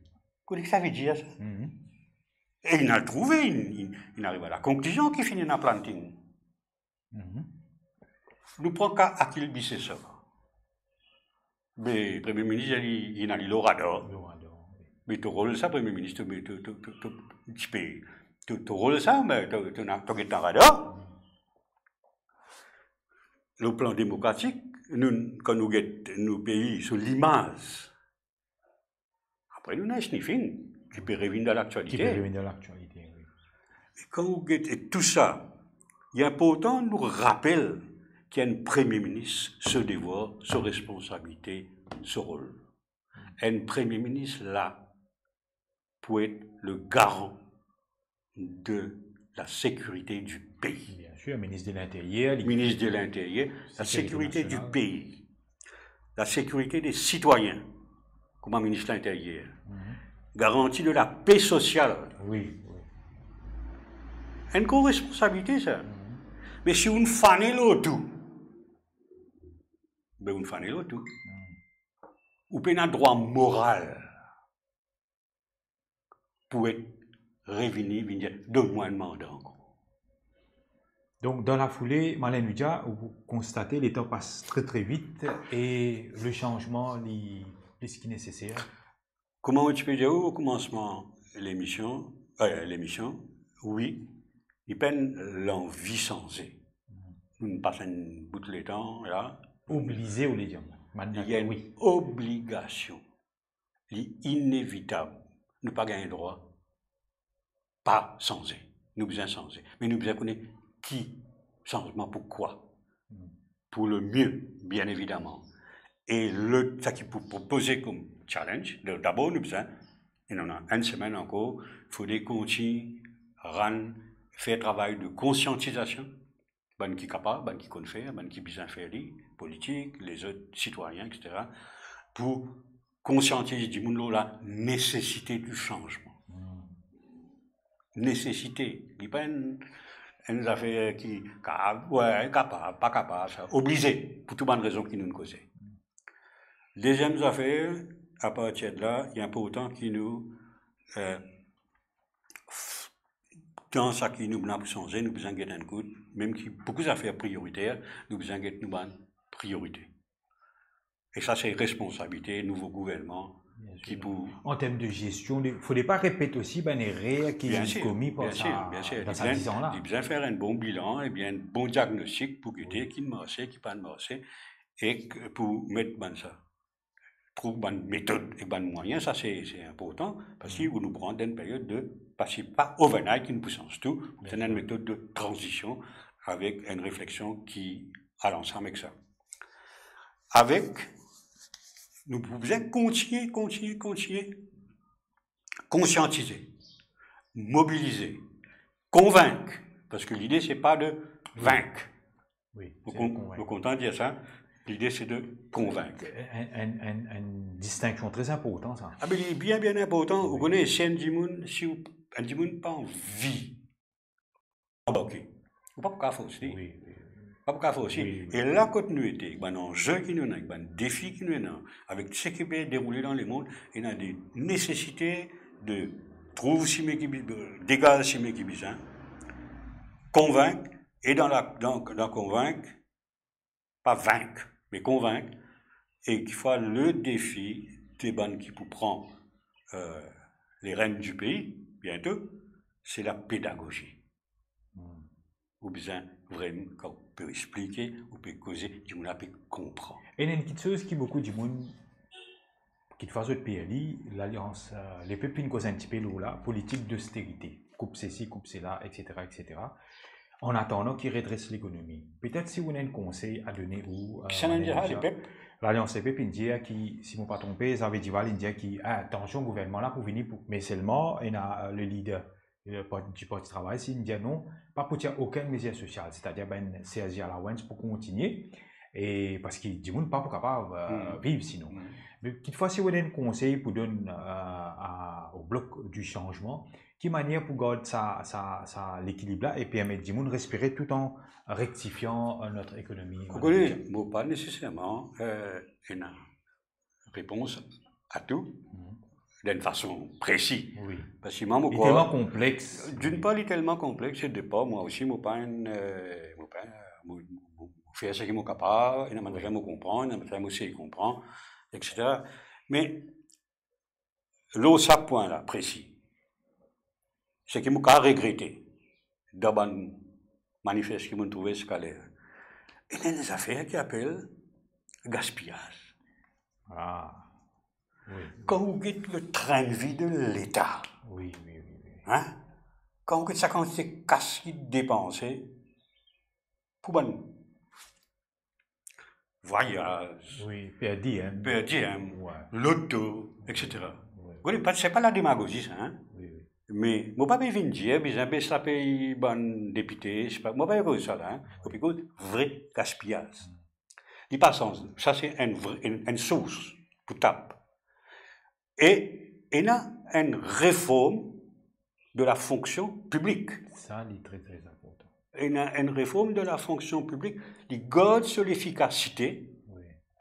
Qu'est-ce que ça veut dire, ça? Et il a trouvé, il arrive à la conclusion qu'il finit dans le planting. Nous prenons qu'à Akil Bissessa. Mais le Premier ministre, il a dit l'orador. Mais tu roules ça, Premier ministre, tu roules ça, mais tu es un radar. Le plan démocratique, quand nous avons nos pays sur l'image, après nous avons un sniffing. Qui peut revenir dans l'actualité. Oui. Et quand vous avez tout ça, il est important de nous rappeler qu'il y a un Premier ministre, ce devoir, sa responsabilité, ce rôle. Un Premier ministre là pour être le garant de la sécurité du pays. Bien sûr, ministre de l'Intérieur. Ministre de l'Intérieur, la sécurité du pays, la sécurité des citoyens, comme un ministre de l'Intérieur. Garantie de la paix sociale. Oui. Une co-responsabilité, ça. Mais si on fanait l'autre, ben on fanait l'autre. Ou bien un droit moral pour être revenu, donne-moi un mandat encore. Donc, dans la foulée, Marlène Ludia, vous constatez que les temps passent très très vite et le changement est ce qui est nécessaire. Comment tu peux dire au commencement l'émission, oui, il peine l'envie sensée. Nous passons un bout de temps là. Obligé ou les gens. Il y a une obligation, inévitable. Nous pas gagner droit, pas sensé. Nous besoin sensé. Mais nous besoin connaître qui, changement, pourquoi. Pour le mieux, bien évidemment. Et ça qui peut proposer comme challenge, d'abord nous besoin, et on a une semaine encore, il faudrait continuer à faire travail de conscientisation. Ben qui est capable, ben qui connaît faire, ben qui besoin faire les politiques, les autres citoyens, etc. pour conscientiser du monde la nécessité du changement. Nécessité. Il n'y a pas une affaire qui ouais, capable, pas capable, ça. Obligé, pour toutes les raisons qui nous causent. Deuxième affaire, à partir de là, il y a important qui nous dans ce qui nous a changé, nous besoin de un coup, même si beaucoup d'affaires prioritaires, nous besoin de une priorité. Et ça, c'est responsabilité, nouveau gouvernement. Qui pour... En termes de gestion, il ne faudrait pas répéter aussi les erreurs qui sont commises par ça. Bien sûr, dans ces 10 ans-là. Il faut bien faire un bon bilan et bien un bon diagnostic pour guetter qui ne marche, qui ne pas marche, et pour mettre ça. Pour une méthode et un moyen, ça c'est important, parce que nous prenons une période de, parce que pas overnight qui nous pousse tout, c'est une méthode de transition avec une réflexion qui a l'ensemble avec ça. Avec, nous pouvons continuer, conscientiser, mobiliser, convaincre, parce que l'idée c'est pas de vaincre. Oui, vous content de dire ça? L'idée, c'est de convaincre. Une distinction très importante, ça. Ah, mais il est bien, bien important. Vous connaissez, si un Dimoun pas envie, ok. Vous pas faire aussi. Oui. Pas faire aussi. Et la continuité, un enjeu qui nous a, un défi qui nous a, avec ce qui peut dérouler dans le monde, il y a des nécessités de trouver si mes qui dégager si mes qui besoin, convaincre, et dans convaincre, pas vaincre, mais convaincre, et qu'il faut le défi des banques qui pour prendre les rênes du pays, bientôt, c'est la pédagogie. Ou bien, vraiment, qu'on peut expliquer, on peut causer, du monde peut comprendre. Et il y a une petite chose qui beaucoup du monde, qui fait ce PLI, l'alliance, les pépines cause un petit peu là, politique d'austérité, coupe ceci, coupe cela, etc., etc., en attendant qu'ils redressent l'économie. Peut-être si vous avez un conseil à donner ou... L'Alliance des PEP, India, qui, si je ne me trompe pas, ça veut dire l'India qui a attention au gouvernement là pour venir, mais seulement il y a le leader du Parti travail, si India non, pas pour tirer aucune mesure sociale, c'est-à-dire ben CSG allowance pour continuer, et parce qu'il dit pas pour capable vivre sinon. Mais toutefois, si vous avez un conseil pour donner au bloc du changement, qui manière pour garder l'équilibre là et permettre de respirer tout en rectifiant notre économie? Vous connaissez, pas nécessairement une réponse à tout d'une façon précise. Oui. Parce que il est tellement complexe. D'une part, il est tellement complexe, c'est de pas, moi aussi, je faire ce qui est capable, et je me comprendre, je me aussi comprendre, etc. Mais, l'autre point là, précis, c'est que je regretté dans un manifeste qui m'a trouvé scalaire. Il y a des affaires qui appellent gaspillage. Ah, oui. Quand vous dites le train de vie de l'État, oui. Hein? Quand vous dites ça, quand c'est cash qui dépensé pour un voyage, per diem, l'auto, etc. Oui. C'est pas la démagogie, ça. Hein? Oui. Mais moi pas venir dire, mais ça paye bon député, moi pas dire ça là, vrai gaspillage. Il passe ça c'est une source pour tape. Et il y a une réforme de la fonction publique. Ça c'est très très important. Il y a une réforme de la fonction publique qui garde sur l'efficacité.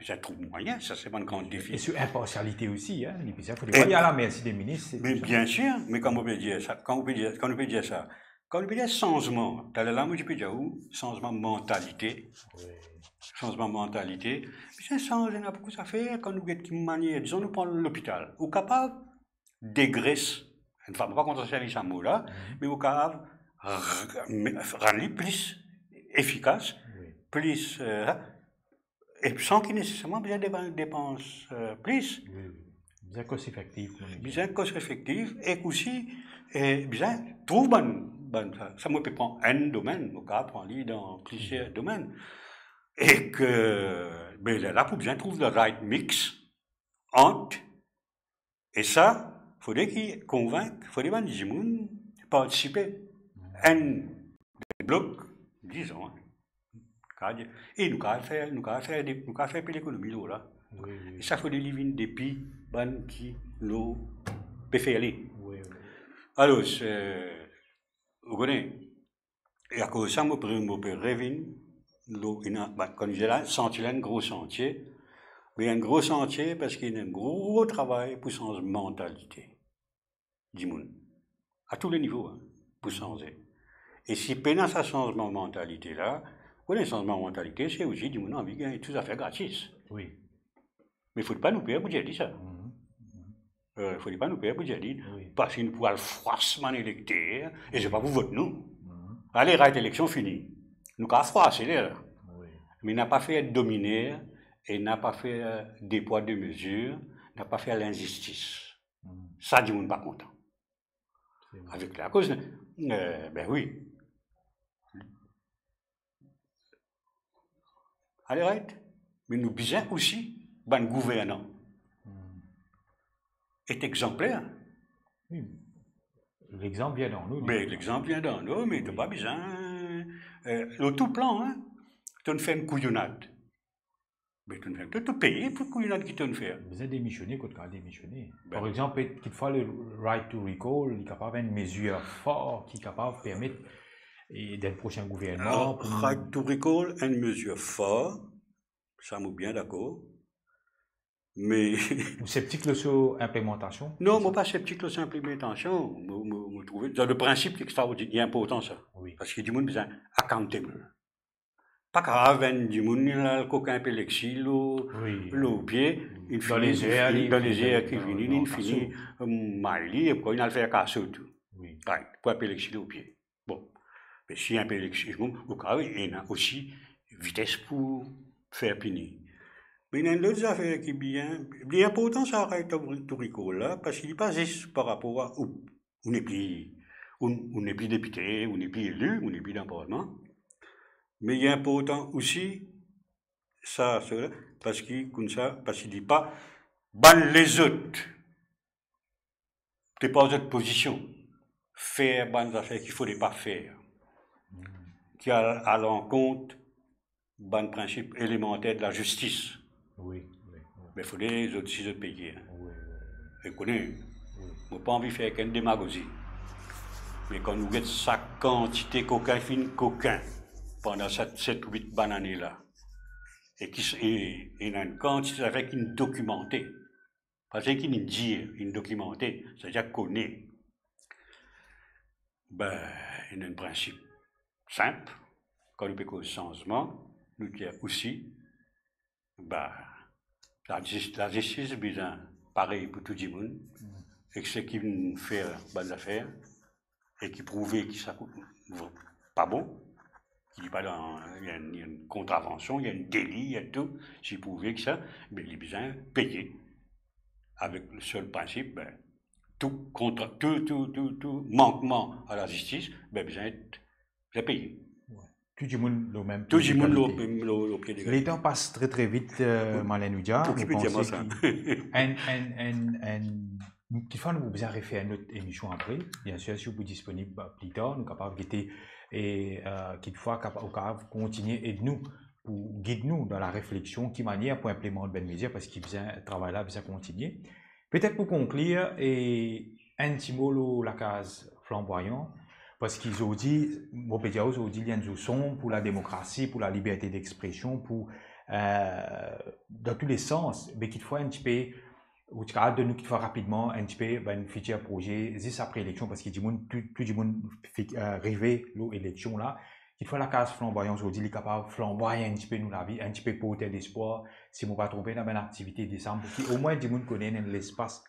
Ça trouve moyen, ça c'est un grand défi. Et sur impartialité aussi, hein. Il faut aller à la merci des ministres. Mais bien sûr, mais quand on peut dire ça, Quand on dit changement, tu as la langue, tu peux dire où? Changement de mentalité. Oui. Changement de mentalité. C'est changer, on a beaucoup à faire quand nous avons une manière, disons, nous prenons l'hôpital. Ou capable dégraisser, une femme, pas contre service à mot là, mais ou capable rendre plus efficace, plus, et sans qu'il nécessairement besoin de dépenses plus. Oui. Bien cost-effectif. Bien cost-effectif, et aussi, bien, trouve ça me peut prendre un domaine, au cas prendre dans plusieurs domaines. Et que, ben là, pour bien trouver le right mix entre, et ça, il faudrait qu'il convainque, il faudrait que les gens participent à un bloc, disons, et nous allons faire l'économie là. Oui. Et ça, il faut des livres depuis qui l'ont fait aller. Oui. Alors, vous connaissez, et à cause de ça, je peux rêver. Comme je dis là, sentier, un gros sentier. Mais un gros sentier parce qu'il y a un gros travail pour changer de mentalité du monde. À tous les niveaux, hein, pour changer. Et si pendant ce changement de mentalité là, le changement de mentalité, c'est aussi du monde envie de gagner tout à fait gratis. Oui. Mais il ne faut pas nous payer pour dire ça. Il ne faut pas nous payer pour dire parce qu'il nous pourra le froissement électeur et ce n'est pas pour voter nous. Allez, reste l'élection finie. Nous avons froissé là. Oui. Mais n'a pas fait dominer et n'a pas fait des poids de mesure, n'a pas fait l'injustice. Ça, du monde pas content. Avec la cause, ben oui. Allez, reste. Mais nous besoin aussi, ben gouvernant est exemplaire. Oui. L'exemple vient dans nous. Mais l'exemple vient dans nous, mais tu n'as pas besoin. Le tout plan, hein, tu fais une couillonnade. Mais tu te payes pour couillonnade qui te fait. Vous êtes démissionné quand tu as démissionné. Par exemple, quelquefois, le right to recall est capable d'une mesure forte qui est capable de permettre d'être prochain gouvernement. Right to recall est une mesure forte, ça m'est bien d'accord. Mais. Vous sceptique sur l'implémentation? Non, moi pas sceptique sur l'implémentation. Dans le principe qui est extraordinaire, important ça. Oui. Parce que du monde besoin accountable. Pas grave, du monde là, coquin épilepsie, le pied, dans les airs qui viennent, il finit, Miley, et puis il a le faire casser tout. Oui. Pour épilepsie au pied. Bon. Mais si un épilepsie, il y a aussi vitesse pour faire punir. Mais il y a d'autres affaires qui bien important, ça arrête tout recall là, parce qu'il n'est pas juste par rapport à où on n'est plus député, on n'est plus élu, on n'est plus d'emportement. Mais il est important aussi, ça, parce qu'il ne dit pas, ban les autres, tu n'es pas en autre position, faire ban affaires qu'il ne faudrait pas faire, qui a à l'encontre ban principe élémentaire de la justice. Oui. Mais il faut les autres payer. Et connaître. Je n'ai pas envie de faire qu'une démagogie. Mais quand nous avons sa quantité coquin, pendant 7-8 bananes là, et il y a une quantité avec une documentée. Parce qu'il nous dit, une documentée, c'est-à-dire qu'on connaît. Ben, il y a un principe simple. Quand nous faisons changement, nous disons aussi, ben, la justice est bien pareil pour tout le monde, et que ce qui nous fait bonnes affaires, et qui prouve que ça n'est pas bon, il y a une contravention, il y a un délit, il y a tout, s'il prouvait que ça, mais il est besoin payer. Avec le seul principe, ben, tout manquement à la justice, ben, besoin de payer. Tout le monde le même. Tout le monde le pied d'égalité. Les temps passent très très vite, Marlène Oudia. Pour qui peut dire ça? Quelquefois, nous vous avez fait une autre émission après. Bien sûr, si vous êtes disponible plus tard, nous sommes capables de guetter et quelquefois, capable continuer et nous pour guider nous dans la réflexion qui manière pour implémenter bonne mesure parce qu'il faisait un travail là, ça continuer. Peut-être pour conclure et un petit mot la case flamboyant. Parce qu'ils ont dit, Mopédiaos ont dit, il y a une son pour la démocratie, pour la liberté d'expression, pour dans tous les sens, mais qu'il faut un petit peu ou tu as de nous qui fait rapidement un petit peu ben futur projet juste après l'élection parce qu'il dit plus du monde arrivé l'élection là il faut la case flamboyante aujourd'hui il est capable flamboyer un petit peu nous la vie un petit peu porter d'espoir si on va tromper dans une activité décembre qui au moins du monde connaît l'espace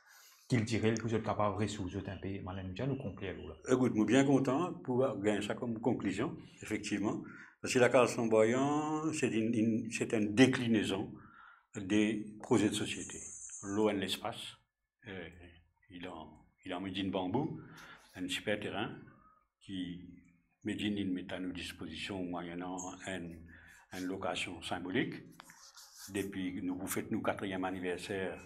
qu'il dirait pour être capable de résoudre un peu maintenant nous complet là. Écoute, je suis bien content pour gagner ça comme conclusion effectivement parce que la case flamboyante c'est une déclinaison des projets de société. L'eau et l'espace, il en Médine Bambou, un super terrain qui Médine met à nos dispositions moyennant une location symbolique. Depuis nous vous faites nos 4e anniversaire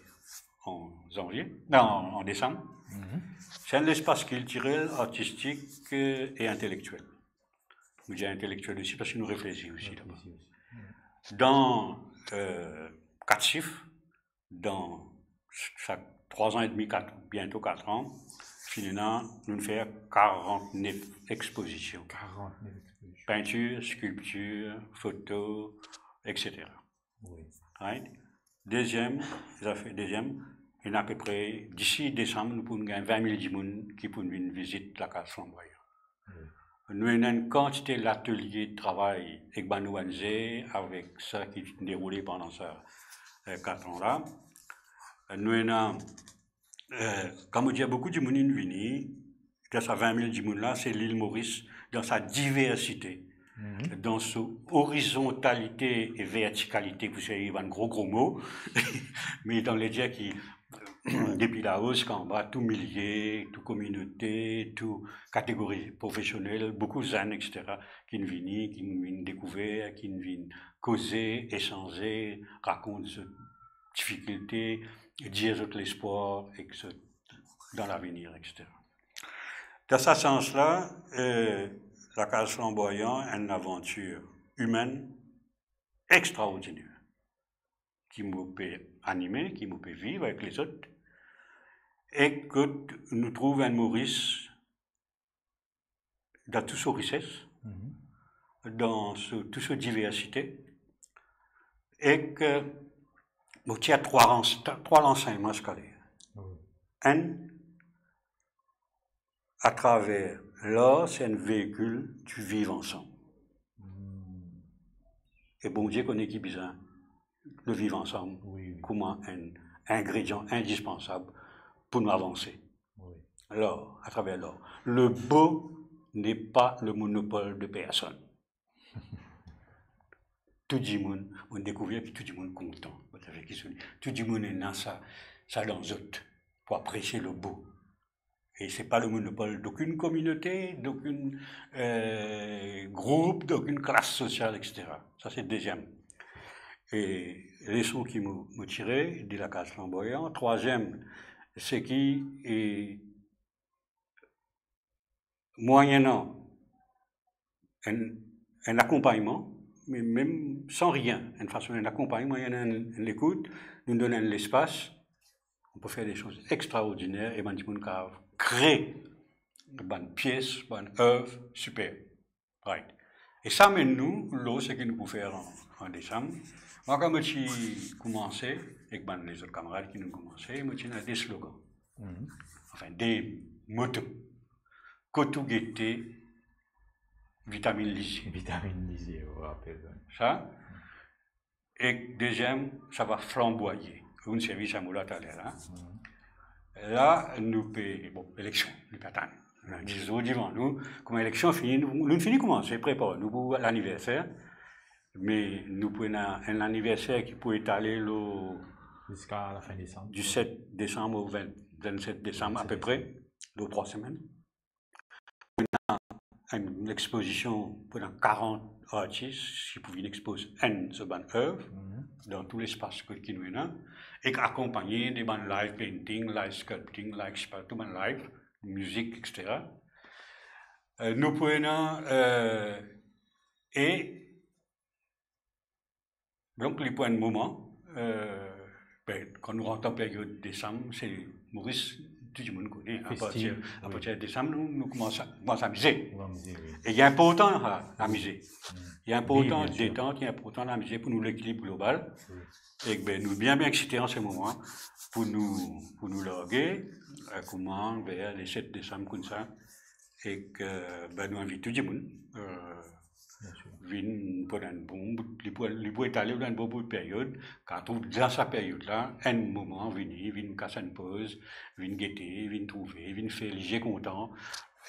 en décembre. C'est un espace culturel, artistique et intellectuel. Nous disons intellectuel aussi parce que nous réfléchissons aussi là-bas. Dans 4 chiffres, dans chaque 3 ans et demi, bientôt 4 ans, finalement, nous faisons 49 expositions. 49 expositions. Peinture, sculpture, photo, etc. Oui. Right? Deuxième, il y a à peu près, d'ici décembre, nous pouvons gagner 20 000 personnes qui pourront venir visiter la case flamboyante. Nous avons une quantité d'ateliers de travail avec Banouanze, avec ça qui s'est déroulé pendant ces 4 ans-là. Nous avons, comme on dit, beaucoup de gens qui viennent, dans ces 20 000 personnes-là, c'est l'île Maurice, dans sa diversité, dans son horizontalité et verticalité, vous savez, il y a un gros mot, mais dans les dieux qui, depuis la hausse, qu'en bas, tout millier, tout communauté, tout catégorie professionnelle, beaucoup de gens, etc., qui viennent découvrir, qui viennent causer, échanger, raconter ces difficultés, dire l'espoir dans l'avenir, etc. Dans ce sens-là, la case flamboyante est une aventure humaine extraordinaire qui me peut animer, qui me peut vivre avec les autres, et que nous trouvons un Maurice dans toute sa richesse, dans toute sa diversité, et que nous tient 3 enseignements scolaires. Un, à travers l'art, c'est un véhicule du vivre ensemble. Et bon Dieu connaît qui besoin de vivre ensemble comme un ingrédient indispensable pour nous avancer. Alors, à travers l'art, le beau n'est pas le monopole de personne. Tout le monde, on découvre que tout le monde est content. Tout le monde est dans ça dans autres pour apprécier le beau. Et ce n'est pas le monopole d'aucune communauté, d'aucun groupe, d'aucune classe sociale, etc. Ça, c'est le deuxième. Et les leçons qui m'ont tiré de la case flamboyante. Troisième, c'est qui est moyennant un accompagnement, mais même sans rien, une façon d'un accompagnement, moyennant l'écoute, nous donnons l'espace, on peut faire des choses extraordinaires et ben, on peut créer une pièce, une œuvre super. Right. Et ça, mais nous, l'eau, c'est ce que nous pouvons faire en décembre. Moi, quand j'ai commencé, avec les autres camarades qui nous ont commencé, j'ai des slogans. Enfin, des motos. Kotou Guetté, vitamine lisier. Vitamine lisier, vous rappelez. Ça. Et deuxième, ça va flamboyer. Une service à Moula tout à l'heure. Là, nous payons, bon, l'élection, nous attendons. Nous, comme l'élection finie, nous finissons comment? C'est préparé, nous pour l'anniversaire. Mais nous prenons un anniversaire qui peut étaler jusqu'à la fin décembre. Du 7 décembre au 27 décembre à peu près, 2-3 semaines. Une exposition pendant 40 artistes qui pouvaient exposer une seule œuvre dans tout l'espace qui nous a et accompagné des bandes live painting, live sculpting, live tout live, musique, etc. Nous prenons et donc les points de moment, quand nous rentrons en période de décembre, c'est Maurice tout le monde connaît. À Festive, partir de décembre, nous commençons à miser. On va miser, oui. Et il est important à miser. Il est important Oui, de bien sûr. détente, il est important à miser pour nous l'équilibre global. Oui. Et ben, nous bien excités en ce moment pour nous larguer, comment vers les 7 décembre comme ça. Et que ben, nous invitons tout le monde. Bien sûr. Vin pour un bon bout, il peut étaler dans une bonne période, car dans sa période-là, un moment venu, vin casser une pause, vin guetter, vin trouver, vin faire léger content,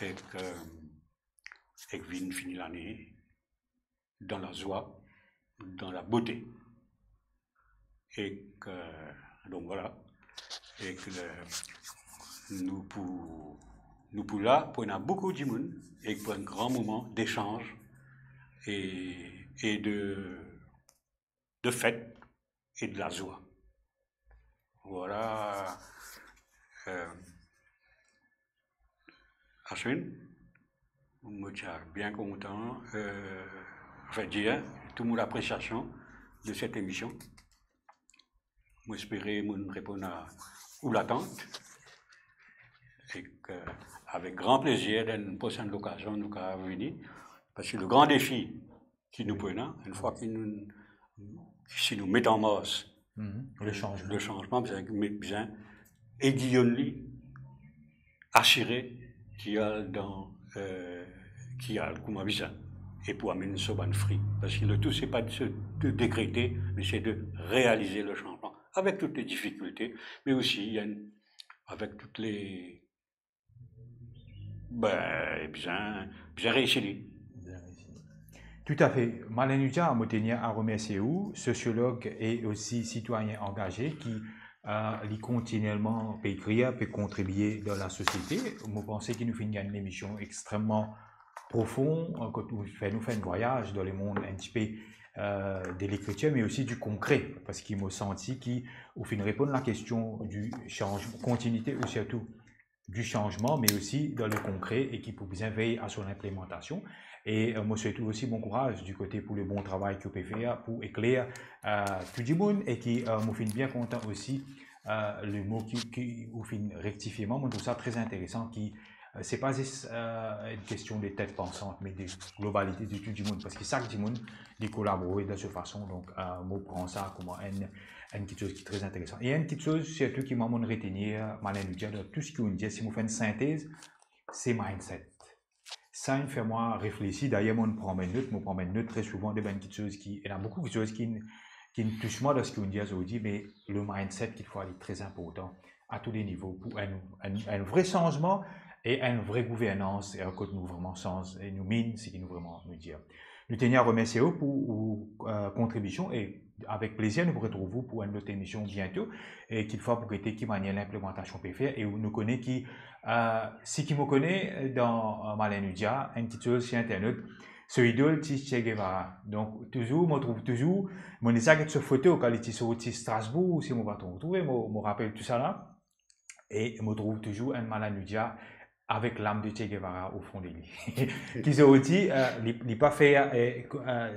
et que vin finir l'année dans la joie, dans la beauté. Et que, donc voilà, et que nous pour là, pour y avoir beaucoup de monde, et pour un grand moment d'échange, et de fête et de la joie. Voilà. Ashwin, je suis bien content, dire toute mon appréciation de cette émission. J'espère que répondre à l'attente et qu'avec grand plaisir, dans une prochaine occasion, nous allons venir. Parce que le grand défi qui nous prenons, une fois que si nous mettons en masse le changement, bien aiguillonner, assurer qu'il y a comment dire, et pour amener ce bon fruit. Parce que le tout, c'est pas de décréter, mais c'est de réaliser le changement. Avec toutes les difficultés, mais aussi avec toutes les bien réussi. Tout à fait. Malin Nudia a remercié vous, sociologue et aussi citoyen engagé qui continuellement peut écrire, peut contribuer dans la société. Je pense qu'il nous fait une émission extrêmement profonde, quand nous faisons un voyage dans le monde un petit peu de l'écriture, mais aussi du concret, parce qu'il m'a senti qu'il fait répondre à la question du changement, continuité ou surtout du changement, mais aussi dans le concret et qui peut bien veiller à son implémentation. Et moi, souhaite aussi bon courage du côté pour le bon travail que vous pouvez faire pour éclairer tout le monde et qui me fait bien content aussi le mot qui vous fait rectifier. Moi, je trouve ça très intéressant qui c'est pas une question de tête pensante, mais de globalité de tout le monde, parce que chaque monde dit collaborer de cette façon. Donc, moi, prends ça comme une petite chose qui est très intéressante. Et une petite chose, surtout qui m'a retenir, de tout ce qu'on dit, si vous faites une synthèse, c'est mindset. Ça me fait moi réfléchir. D'ailleurs, moi, je prends mes notes très souvent de petites choses il y a beaucoup de choses qui me touchent moi dans ce qu'on dit aujourd'hui, mais le mindset qu'il faut aller très important à tous les niveaux pour un vrai changement et une vraie gouvernance et que nous vraiment sens et nous mine ce qui nous vraiment nous dire. Nous tenons à remercier vous pour vos contributions et avec plaisir nous vous retrouvons pour une autre émission bientôt et qu'il faut pour qui manière l'implémentation peut faire et nous connaît qui si qui me connaît dans Malin Nudia une petite chose sur internet ce idole Che Guevara donc toujours me trouve toujours mon exact cette photo quand il est sur Strasbourg si on va trouver me rappelle tout ça là et me trouve toujours un Malin Nudia avec l'âme de Che Guevara au fond de lui. Qu'ils ont dit, pas fait,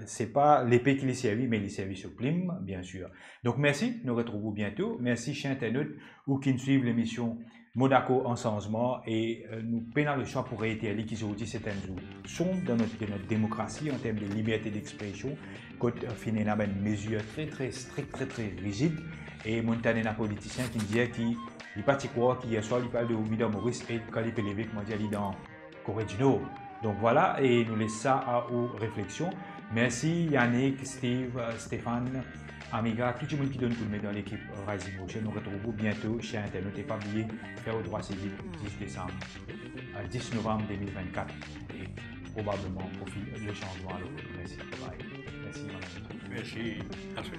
c'est pas l'épée qui les servit, mais les services au plume, bien sûr. Donc merci, nous retrouvons bientôt. Merci, chers internautes, ou qui nous suivent l'émission Monaco en changement et nous peinons le champ pour réitérer qu'ils ont dit c'est un jour sombre dans notre démocratie en termes de liberté d'expression, quand finalement une mesure très très stricte, très très rigide et montagne un politicien qui me disait qu'il il parti quoi qui hier soir il parle de Oumida Maurice et quand il peut lever comment dire il est dans Corée du Nord. Donc voilà et nous laissons ça à vos réflexions. Merci Yannick, Steve, Stéphane, Amiga, tout le monde qui donne coup de main dans l'équipe Rising Motion. Nous retrouvons bientôt chez Internet et pas oublier faire au droit saisir 10 décembre, 10 novembre 2024 et probablement profil le changement à l'autre. Merci. Bye. Merci. Merci.